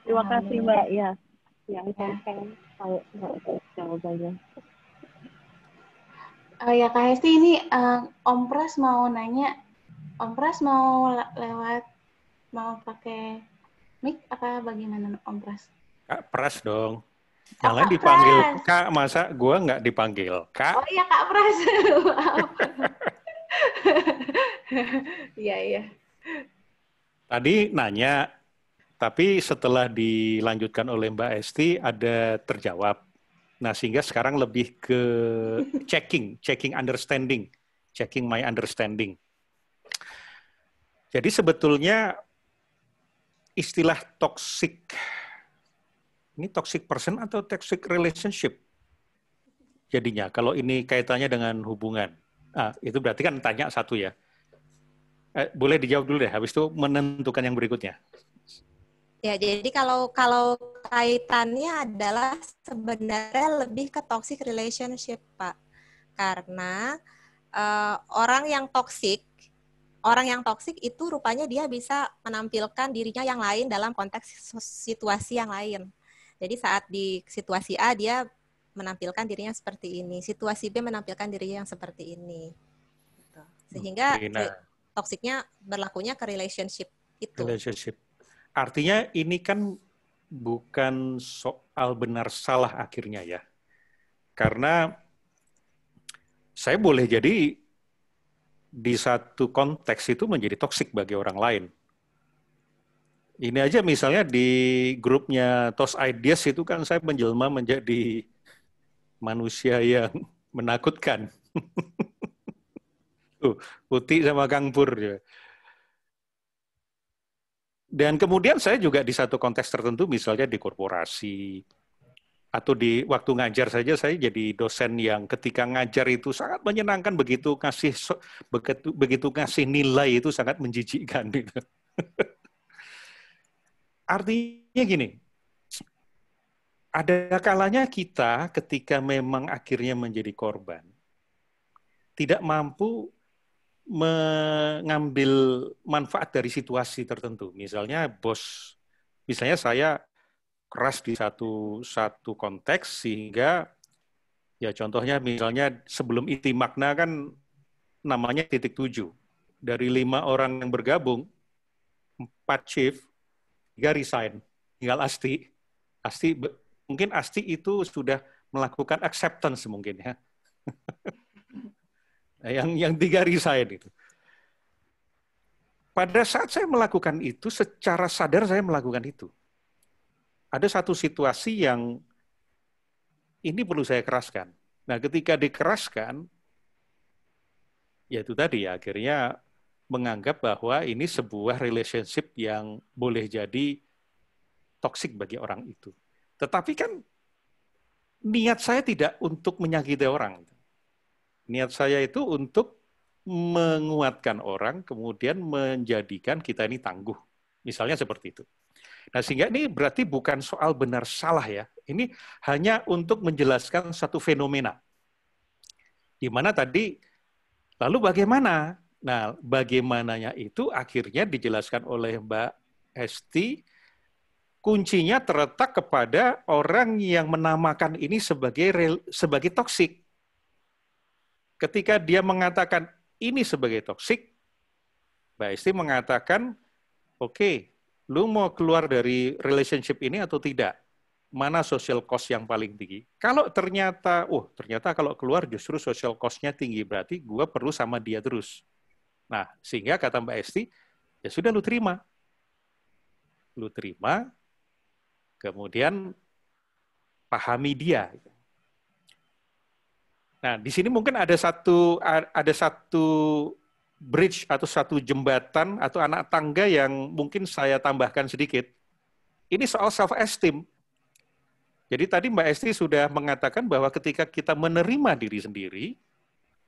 Terima kasih, Mbak. Ya, yang saya sekarang tahu jawabannya. Ya Kak Hesti, ini Om Pras mau nanya, Om Pras mau mau pakai mic apa bagaimana Om Pras? Kak Pras dong. Jangan dipanggil Kak, masa gue nggak dipanggil Kak? Oh iya Kak Pras. Iya. Tadi nanya, tapi setelah dilanjutkan oleh Mbak Esti ada terjawab. Nah, sehingga sekarang lebih ke checking understanding, checking my understanding. Jadi sebetulnya istilah toxic, ini toxic person atau toxic relationship? Jadinya, kalau ini kaitannya dengan hubungan. Itu berarti kan tanya satu ya. Boleh dijawab dulu deh, habis itu menentukan yang berikutnya. Ya, jadi kalau kaitannya adalah sebenarnya lebih ke toxic relationship, Pak. Karena orang yang toxic itu rupanya dia bisa menampilkan dirinya yang lain dalam konteks situasi yang lain. Jadi saat di situasi A dia menampilkan dirinya seperti ini, situasi B menampilkan dirinya yang seperti ini. Sehingga toksiknya berlakunya ke relationship itu. Relationship. Artinya ini kan bukan soal benar salah akhirnya ya. Karena saya boleh jadi di satu konteks itu menjadi toksik bagi orang lain. Ini aja misalnya di grupnya TOS Ideas itu kan saya menjelma menjadi manusia yang menakutkan. Putih sama Kang Pur. Dan kemudian saya juga di satu konteks tertentu, misalnya di korporasi, atau di waktu ngajar saja, saya jadi dosen yang ketika ngajar itu sangat menyenangkan, begitu ngasih nilai itu sangat menjijikkan. Gitu. Artinya gini, ada kalanya kita ketika memang akhirnya menjadi korban, tidak mampu mengambil manfaat dari situasi tertentu. Misalnya saya keras di satu konteks sehingga ya contohnya misalnya sebelum inti makna kan namanya titik 7. Dari 5 orang yang bergabung, 4 chief, 3 resign, tinggal Asti. Mungkin Asti itu sudah melakukan acceptance mungkin ya. Yang 3 resign itu. Pada saat saya melakukan itu, secara sadar saya melakukan itu. Ada satu situasi yang ini perlu saya keraskan. Nah, ketika dikeraskan, ya itu tadi ya, akhirnya menganggap bahwa ini sebuah relationship yang boleh jadi toksik bagi orang itu. Tetapi kan niat saya tidak untuk menyakiti orang. Niat saya itu untuk menguatkan orang, kemudian menjadikan kita ini tangguh. Misalnya seperti itu. Nah, sehingga ini berarti bukan soal benar salah ya. Ini hanya untuk menjelaskan satu fenomena. Di mana tadi, lalu bagaimana? Nah, bagaimananya itu akhirnya dijelaskan oleh Mbak Hesti, kuncinya terletak kepada orang yang menamakan ini sebagai toksik. Ketika dia mengatakan ini sebagai toksik, Mbak Hesti mengatakan, oke, lu mau keluar dari relationship ini atau tidak? Mana social cost yang paling tinggi? Kalau ternyata kalau keluar justru social cost-nya tinggi, berarti gue perlu sama dia terus. Nah, sehingga kata Mbak Esti, ya sudah lu terima. Lu terima, kemudian pahami dia. Nah, di sini mungkin ada satu bridge atau satu jembatan atau anak tangga yang mungkin saya tambahkan sedikit. Ini soal self-esteem. Jadi tadi Mbak Esti sudah mengatakan bahwa ketika kita menerima diri sendiri,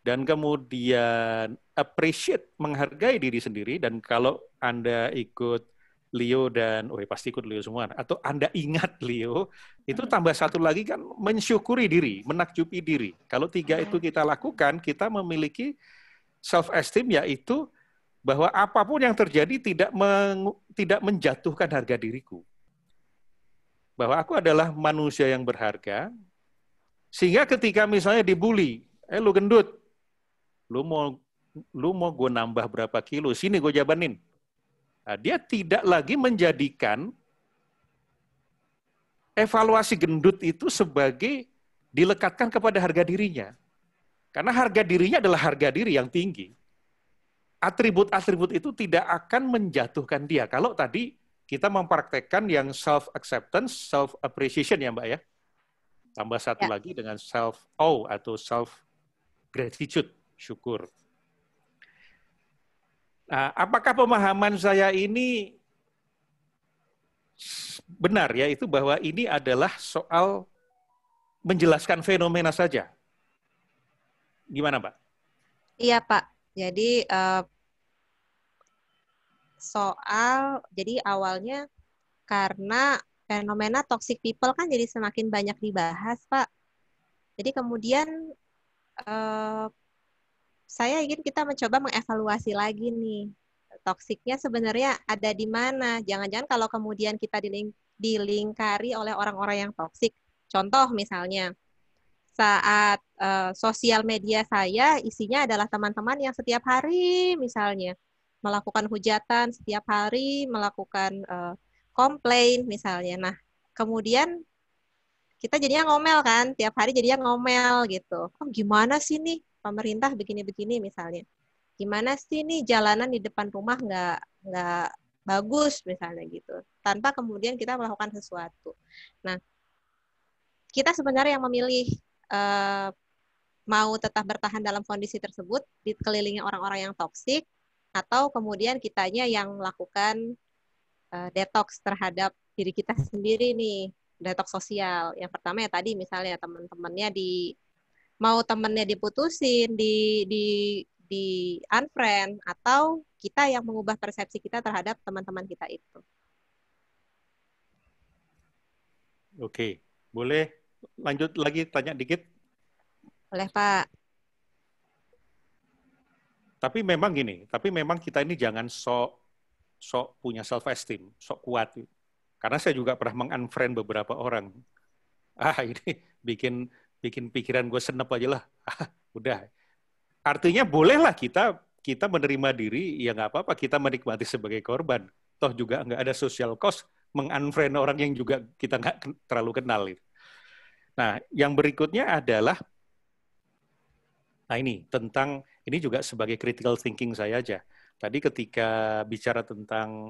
dan kemudian appreciate, menghargai diri sendiri, dan kalau Anda ikut Leo dan, pasti ikut Leo semua, atau Anda ingat Leo, itu tambah satu lagi kan mensyukuri diri, menakjubi diri. Kalau 3 itu kita lakukan, kita memiliki self-esteem, yaitu bahwa apapun yang terjadi tidak menjatuhkan harga diriku. Bahwa aku adalah manusia yang berharga, sehingga ketika misalnya dibully, lu gendut, lu mau gue nambah berapa kilo, sini gue jabanin. Nah, dia tidak lagi menjadikan evaluasi gendut itu sebagai dilekatkan kepada harga dirinya. Karena harga dirinya adalah harga diri yang tinggi. Atribut-atribut itu tidak akan menjatuhkan dia. Kalau tadi kita mempraktekkan yang self-acceptance, self-appreciation ya Mbak ya. Tambah satu lagi dengan self-awe atau self-gratitude, syukur. Nah, apakah pemahaman saya ini benar ya, itu bahwa ini adalah soal menjelaskan fenomena saja? Gimana, Pak? Iya, Pak. Jadi jadi awalnya karena fenomena toxic people kan jadi semakin banyak dibahas, Pak. Jadi kemudian saya ingin kita mencoba mengevaluasi lagi nih, toksiknya sebenarnya ada di mana. Jangan-jangan kalau kemudian kita dilingkari oleh orang-orang yang toksik. Contoh misalnya, saat sosial media saya isinya adalah teman-teman yang setiap hari misalnya melakukan hujatan, setiap hari melakukan komplain misalnya. Nah, kemudian kita jadinya ngomel kan, tiap hari jadinya ngomel gitu. Oh, gimana sih nih pemerintah begini-begini misalnya. Gimana sih nih jalanan di depan rumah nggak bagus misalnya gitu. Tanpa kemudian kita melakukan sesuatu. Nah, kita sebenarnya yang memilih mau tetap bertahan dalam kondisi tersebut, dikelilingi orang-orang yang toksik, atau kemudian kitanya yang melakukan detox terhadap diri kita sendiri nih, detox sosial. Yang pertama ya tadi misalnya teman-temannya mau temennya diputusin, di unfriend, atau kita yang mengubah persepsi kita terhadap teman-teman kita itu. Oke, boleh lanjut lagi tanya dikit? Boleh, Pak. Tapi memang kita ini jangan sok punya self-esteem, sok kuat. Karena saya juga pernah meng-unfriend beberapa orang. Ini bikin pikiran gue senep aja lah. Udah. Artinya bolehlah kita menerima diri, ya nggak apa-apa, kita menikmati sebagai korban. Toh juga nggak ada social cost meng-unfriend orang yang juga kita nggak terlalu kenal. Nah, yang berikutnya adalah, ini juga sebagai critical thinking saya aja. Tadi ketika bicara tentang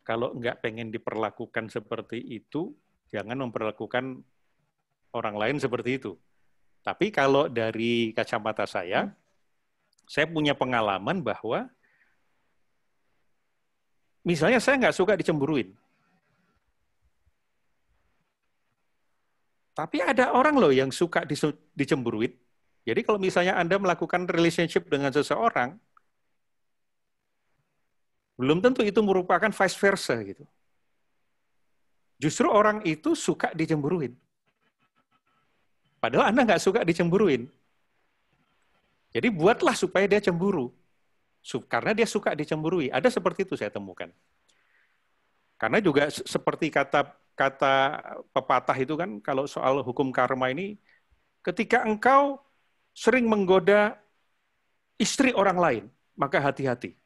kalau nggak pengen diperlakukan seperti itu, jangan memperlakukan orang lain seperti itu. Tapi kalau dari kacamata saya punya pengalaman bahwa misalnya saya nggak suka dicemburuin. Tapi ada orang loh yang suka dicemburuin. Jadi kalau misalnya Anda melakukan relationship dengan seseorang, belum tentu itu merupakan vice versa gitu. Justru orang itu suka dicemburuin. Padahal Anda nggak suka dicemburuin. Jadi buatlah supaya dia cemburu. Karena dia suka dicemburui. Ada seperti itu saya temukan. Karena juga seperti kata pepatah itu kan, kalau soal hukum karma ini, ketika engkau sering menggoda istri orang lain, maka hati-hati.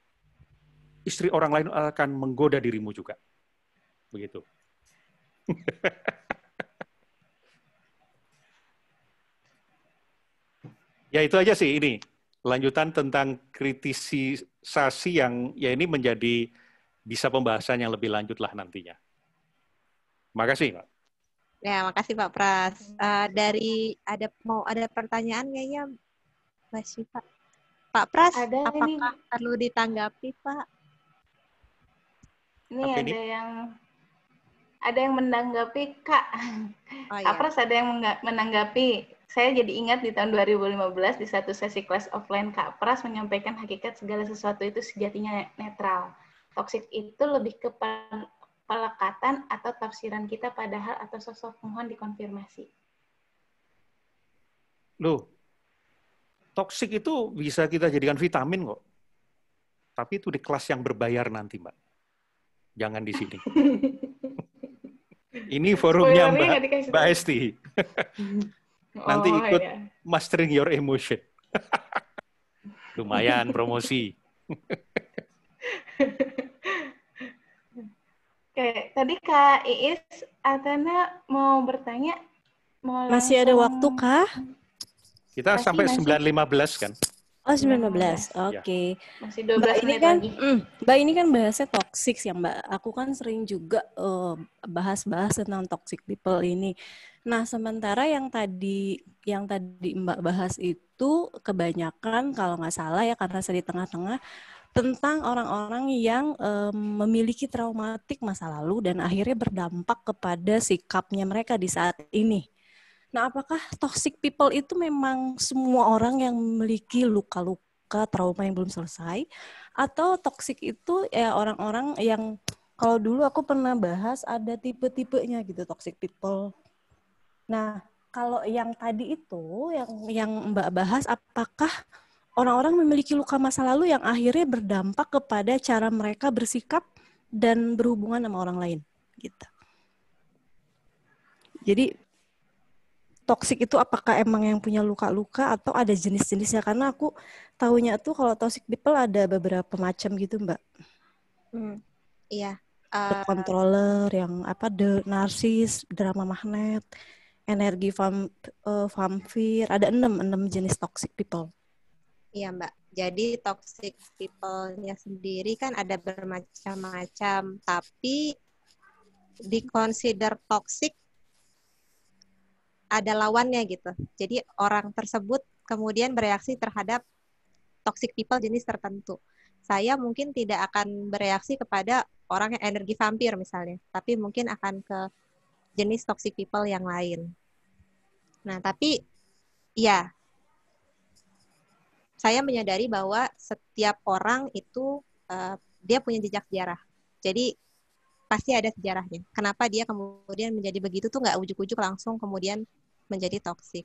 Istri orang lain akan menggoda dirimu juga. Begitu. Ya itu aja sih ini. Lanjutan tentang kritisisasi yang ya ini menjadi bisa pembahasan yang lebih lanjut lah nantinya. Makasih, Pak. Ya, makasih Pak Pras. Ada pertanyaan kayaknya Mbak Syifa. Pak Pras, apakah perlu ditanggapi, Pak? Ini ada yang menanggapi, Kak. Kak Pras ada yang menanggapi. Saya jadi ingat di tahun 2015 di satu sesi kelas offline Kak Pras menyampaikan hakikat segala sesuatu itu sejatinya netral. Toksik itu lebih ke pelekatan atau tafsiran kita pada hal atau sosok mohon dikonfirmasi. Loh, toksik itu bisa kita jadikan vitamin kok. Tapi itu di kelas yang berbayar nanti, Mbak. Jangan di sini. Ini forumnya Mbak Hesti. Nanti ikut mastering your emotion. Lumayan promosi. Oke, tadi Kak Iis, Atana mau bertanya? Masih ada waktu kah? Kita sampai 9.15 kan? Oh, 9.15. Oke. Masih 12 menit lagi. Mbak ini kan bahasnya toxic ya, Mbak. Aku kan sering juga bahas-bahas tentang toxic people ini. Nah, sementara yang tadi Mbak bahas itu kebanyakan kalau nggak salah ya, karena saya di tengah-tengah, tentang orang-orang yang memiliki traumatik masa lalu dan akhirnya berdampak kepada sikapnya mereka di saat ini. Nah, apakah toxic people itu memang semua orang yang memiliki luka-luka, trauma yang belum selesai? Atau toxic itu ya orang-orang yang, kalau dulu aku pernah bahas ada tipe-tipenya gitu, toxic people. Nah, kalau yang tadi itu, yang Mbak bahas, apakah orang-orang memiliki luka masa lalu yang akhirnya berdampak kepada cara mereka bersikap dan berhubungan sama orang lain? Gitu. Jadi, toxic itu apakah emang yang punya luka-luka atau ada jenis-jenisnya? Karena aku tahunya tuh kalau toxic people ada beberapa macam gitu, Mbak. Iya. The controller, yang the narsis, drama magnet, energi vampir, ada 6 jenis toxic people. Iya, Mbak. Jadi toxic people-nya sendiri kan ada bermacam-macam, tapi di-consider toxic ada lawannya gitu. Jadi orang tersebut kemudian bereaksi terhadap toxic people jenis tertentu. Saya mungkin tidak akan bereaksi kepada orang yang energi vampir misalnya, tapi mungkin akan ke jenis toxic people yang lain. Nah, tapi ya, saya menyadari bahwa setiap orang itu dia punya jejak sejarah. Jadi pasti ada sejarahnya. Kenapa dia kemudian menjadi begitu tuh nggak ujuk-ujuk langsung kemudian menjadi toxic.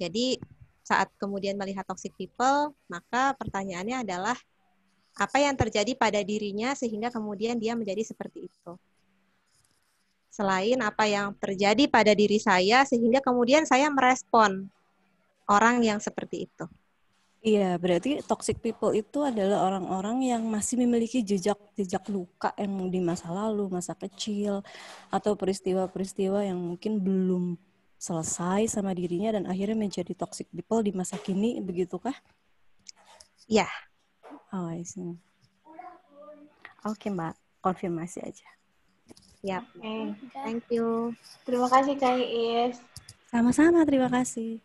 Jadi saat kemudian melihat toxic people, maka pertanyaannya adalah apa yang terjadi pada dirinya sehingga kemudian dia menjadi seperti itu. Selain apa yang terjadi pada diri saya sehingga kemudian saya merespon orang yang seperti itu. Iya, berarti toxic people itu adalah orang-orang yang masih memiliki jejak luka yang di masa lalu, masa kecil, atau peristiwa-peristiwa yang mungkin belum selesai sama dirinya dan akhirnya menjadi toxic people di masa kini, begitukah? Ya. Oh, I see. Oke, Mbak. Konfirmasi aja. Yap. Thank you. Terima kasih, Kak Iis. Sama-sama, terima kasih.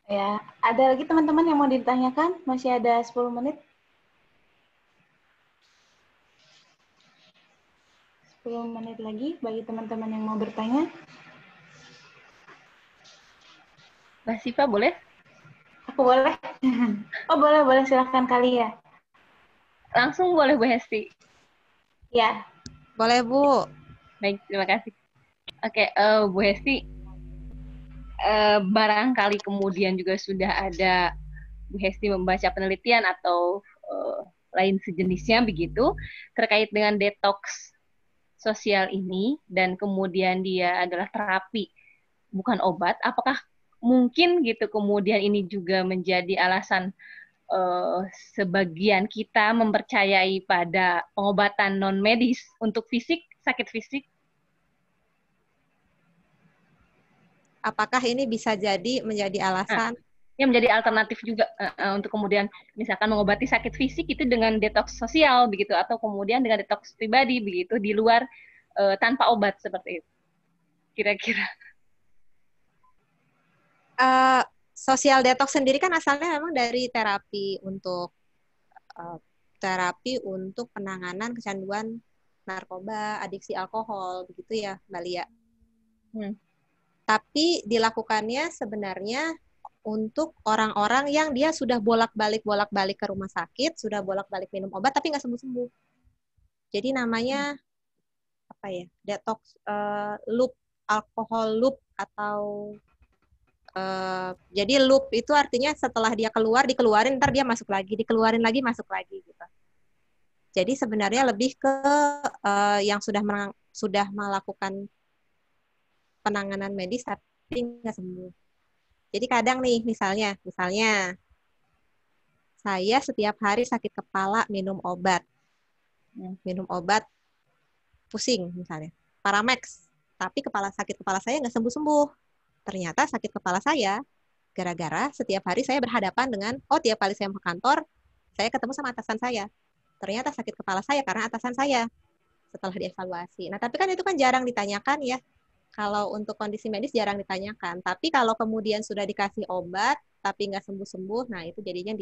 Ya, ada lagi teman-teman yang mau ditanyakan? Masih ada 10 menit. 10 menit lagi bagi teman-teman yang mau bertanya. Mbak Siva boleh? Aku boleh? Oh boleh, silahkan kali ya. Langsung boleh Bu Hesti. Ya. Boleh Bu. Baik, terima kasih. Oke, Bu Hesti, barangkali kemudian juga sudah ada Bu Hesti membaca penelitian atau lain sejenisnya begitu terkait dengan detox sosial ini dan kemudian dia adalah terapi bukan obat. Apakah mungkin gitu kemudian ini juga menjadi alasan sebagian kita mempercayai pada pengobatan non medis untuk sakit fisik? Apakah ini bisa menjadi alasan? Yang menjadi alternatif juga untuk kemudian misalkan mengobati sakit fisik itu dengan detox sosial begitu atau kemudian dengan detox pribadi begitu di luar tanpa obat seperti itu. Kira-kira. Social detox sendiri kan asalnya memang dari terapi untuk penanganan kecanduan narkoba, adiksi alkohol, begitu ya, Mbak Lia. Tapi dilakukannya sebenarnya untuk orang-orang yang dia sudah bolak-balik ke rumah sakit, sudah bolak-balik minum obat tapi nggak sembuh-sembuh. Jadi namanya apa ya? Detox loop, alkohol loop atau jadi loop itu artinya setelah dia dikeluarin, ntar dia masuk lagi, dikeluarin lagi, masuk lagi gitu. Jadi sebenarnya lebih ke yang sudah melakukan penanganan medis tapi nggak sembuh. Jadi kadang nih, misalnya saya setiap hari sakit kepala minum obat pusing misalnya, Paramex, tapi sakit kepala saya nggak sembuh-sembuh. Ternyata sakit kepala saya gara-gara setiap hari saya berhadapan dengan, tiap kali saya ke kantor, saya ketemu sama atasan saya. Ternyata sakit kepala saya karena atasan saya setelah dievaluasi. Nah, tapi kan itu kan jarang ditanyakan ya. Kalau untuk kondisi medis jarang ditanyakan. Tapi kalau kemudian sudah dikasih obat, tapi nggak sembuh-sembuh, nah itu jadinya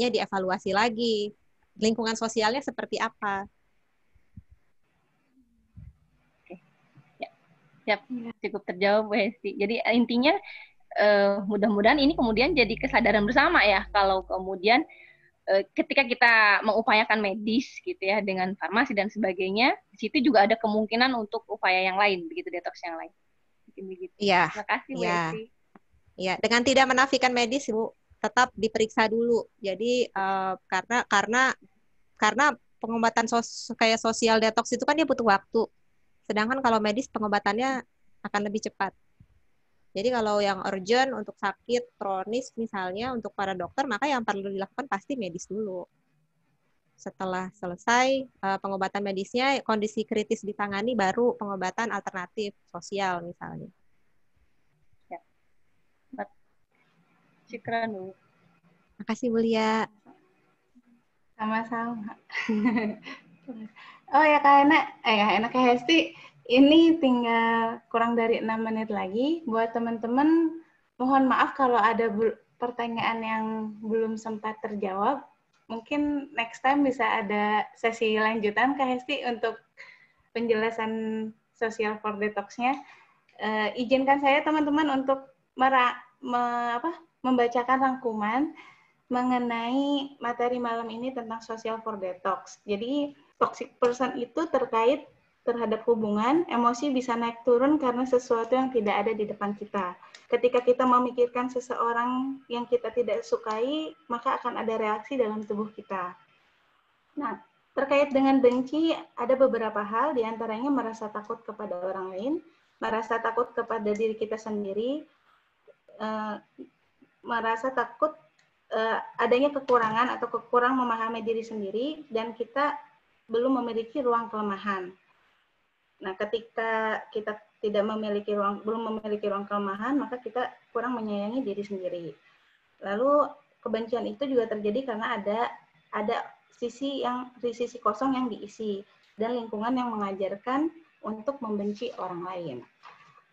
dievaluasi lagi. Lingkungan sosialnya seperti apa? Oke. Ya, cukup terjawab Bu Hesti. Jadi intinya mudah-mudahan ini kemudian jadi kesadaran bersama ya. Kalau kemudian ketika kita mengupayakan medis gitu ya dengan farmasi dan sebagainya, di situ juga ada kemungkinan untuk upaya yang lain begitu, detox yang lain. Begitu. Iya. Terima kasih Bu Hesti. Iya, dengan tidak menafikan medis Bu, tetap diperiksa dulu. Jadi karena pengobatan kayak sosial detox itu kan dia butuh waktu. Sedangkan kalau medis pengobatannya akan lebih cepat. Jadi kalau yang urgent untuk sakit kronis misalnya untuk para dokter, maka yang perlu dilakukan pasti medis dulu. Setelah selesai pengobatan medisnya, kondisi kritis ditangani, baru pengobatan alternatif sosial misalnya. Ya. Syukran Bu. Makasih Bu Lia. Sama-sama. Oh ya Kak Hesti, ini tinggal kurang dari 6 menit lagi. Buat teman-teman, mohon maaf kalau ada pertanyaan yang belum sempat terjawab. Mungkin next time bisa ada sesi lanjutan Kak Hesti untuk penjelasan social for detox-nya. Izinkan saya teman-teman untuk membacakan rangkuman mengenai materi malam ini tentang social for detox. Jadi toxic person itu terkait terhadap hubungan, emosi bisa naik turun karena sesuatu yang tidak ada di depan kita. Ketika kita memikirkan seseorang yang kita tidak sukai, maka akan ada reaksi dalam tubuh kita. Nah, terkait dengan benci, ada beberapa hal, diantaranya merasa takut kepada orang lain, merasa takut kepada diri kita sendiri, merasa takut adanya kekurangan atau kekurang memahami diri sendiri, dan kita belum memiliki ruang kelemahan. Nah, ketika kita belum memiliki ruang kelemahan, maka kita kurang menyayangi diri sendiri. Lalu kebencian itu juga terjadi karena ada sisi kosong yang diisi dan lingkungan yang mengajarkan untuk membenci orang lain.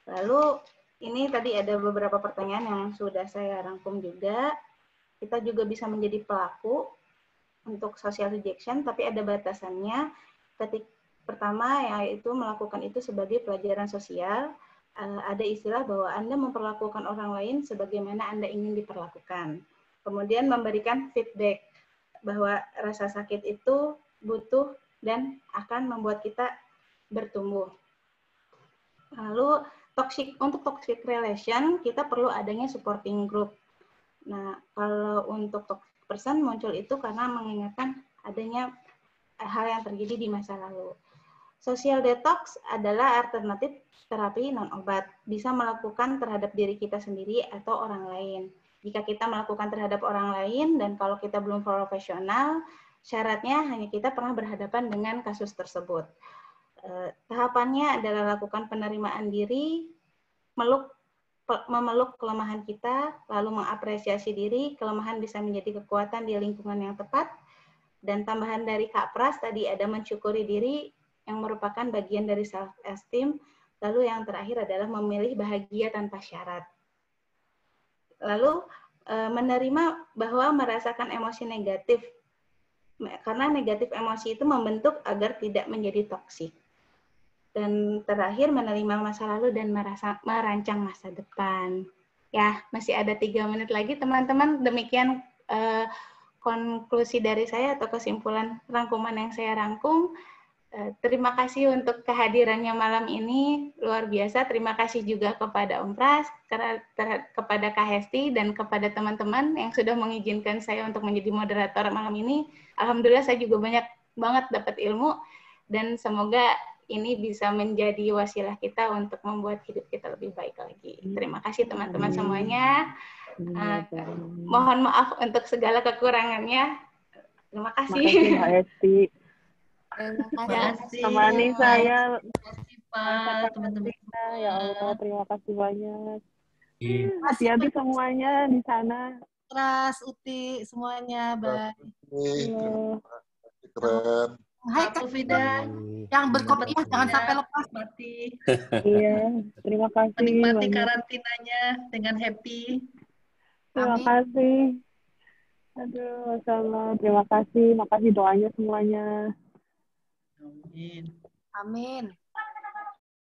Lalu ini tadi ada beberapa pertanyaan yang sudah saya rangkum juga. Kita juga bisa menjadi pelaku untuk social rejection, tapi ada batasannya. Pertama yaitu melakukan itu sebagai pelajaran sosial. ada istilah bahwa Anda memperlakukan orang lain sebagaimana Anda ingin diperlakukan. Kemudian memberikan feedback bahwa rasa sakit itu butuh dan akan membuat kita bertumbuh. Lalu untuk toxic relation kita perlu adanya supporting group. Nah, kalau untuk toxic person muncul itu karena mengingatkan adanya hal yang terjadi di masa lalu. Social detox adalah alternatif terapi non-obat. Bisa melakukan terhadap diri kita sendiri atau orang lain. Jika kita melakukan terhadap orang lain dan kalau kita belum profesional, syaratnya hanya kita pernah berhadapan dengan kasus tersebut. Tahapannya adalah lakukan penerimaan diri, memeluk kelemahan kita, lalu mengapresiasi diri, kelemahan bisa menjadi kekuatan di lingkungan yang tepat, dan tambahan dari Kak Pras tadi ada mensyukuri diri yang merupakan bagian dari self-esteem, lalu yang terakhir adalah memilih bahagia tanpa syarat. Lalu menerima bahwa merasakan emosi negatif, karena negatif emosi itu membentuk agar tidak menjadi toksik. Dan terakhir menerima masa lalu dan merancang masa depan. Ya, masih ada 3 menit lagi teman-teman. Demikian konklusi dari saya atau kesimpulan rangkuman yang saya rangkum. Terima kasih untuk kehadirannya malam ini, luar biasa. Terima kasih juga kepada Om Pras, kepada Kak Hesti, dan kepada teman-teman yang sudah mengizinkan saya untuk menjadi moderator malam ini. Alhamdulillah saya juga banyak banget dapat ilmu, dan semoga ini bisa menjadi wasilah kita untuk membuat hidup kita lebih baik lagi. Terima kasih teman-teman semuanya. Mohon maaf untuk segala kekurangannya. Terima kasih. Terima kasih Mbak Hesti. Terima kasih. Temani saya. Terima kasih Pak, teman-teman. Ya Allah, terima kasih banyak. Hati-hati semuanya di sana. Pras, Uti, semuanya. Bye. Keren. Hai Kak Fida, yang berkopiah jangan sampai lepas. Iya, terima kasih. Menikmati banyak. karantinanya dengan happy. Terima kasih. Aduh, Masya Allah. Terima kasih. Makasih doanya semuanya. Amin. Amin.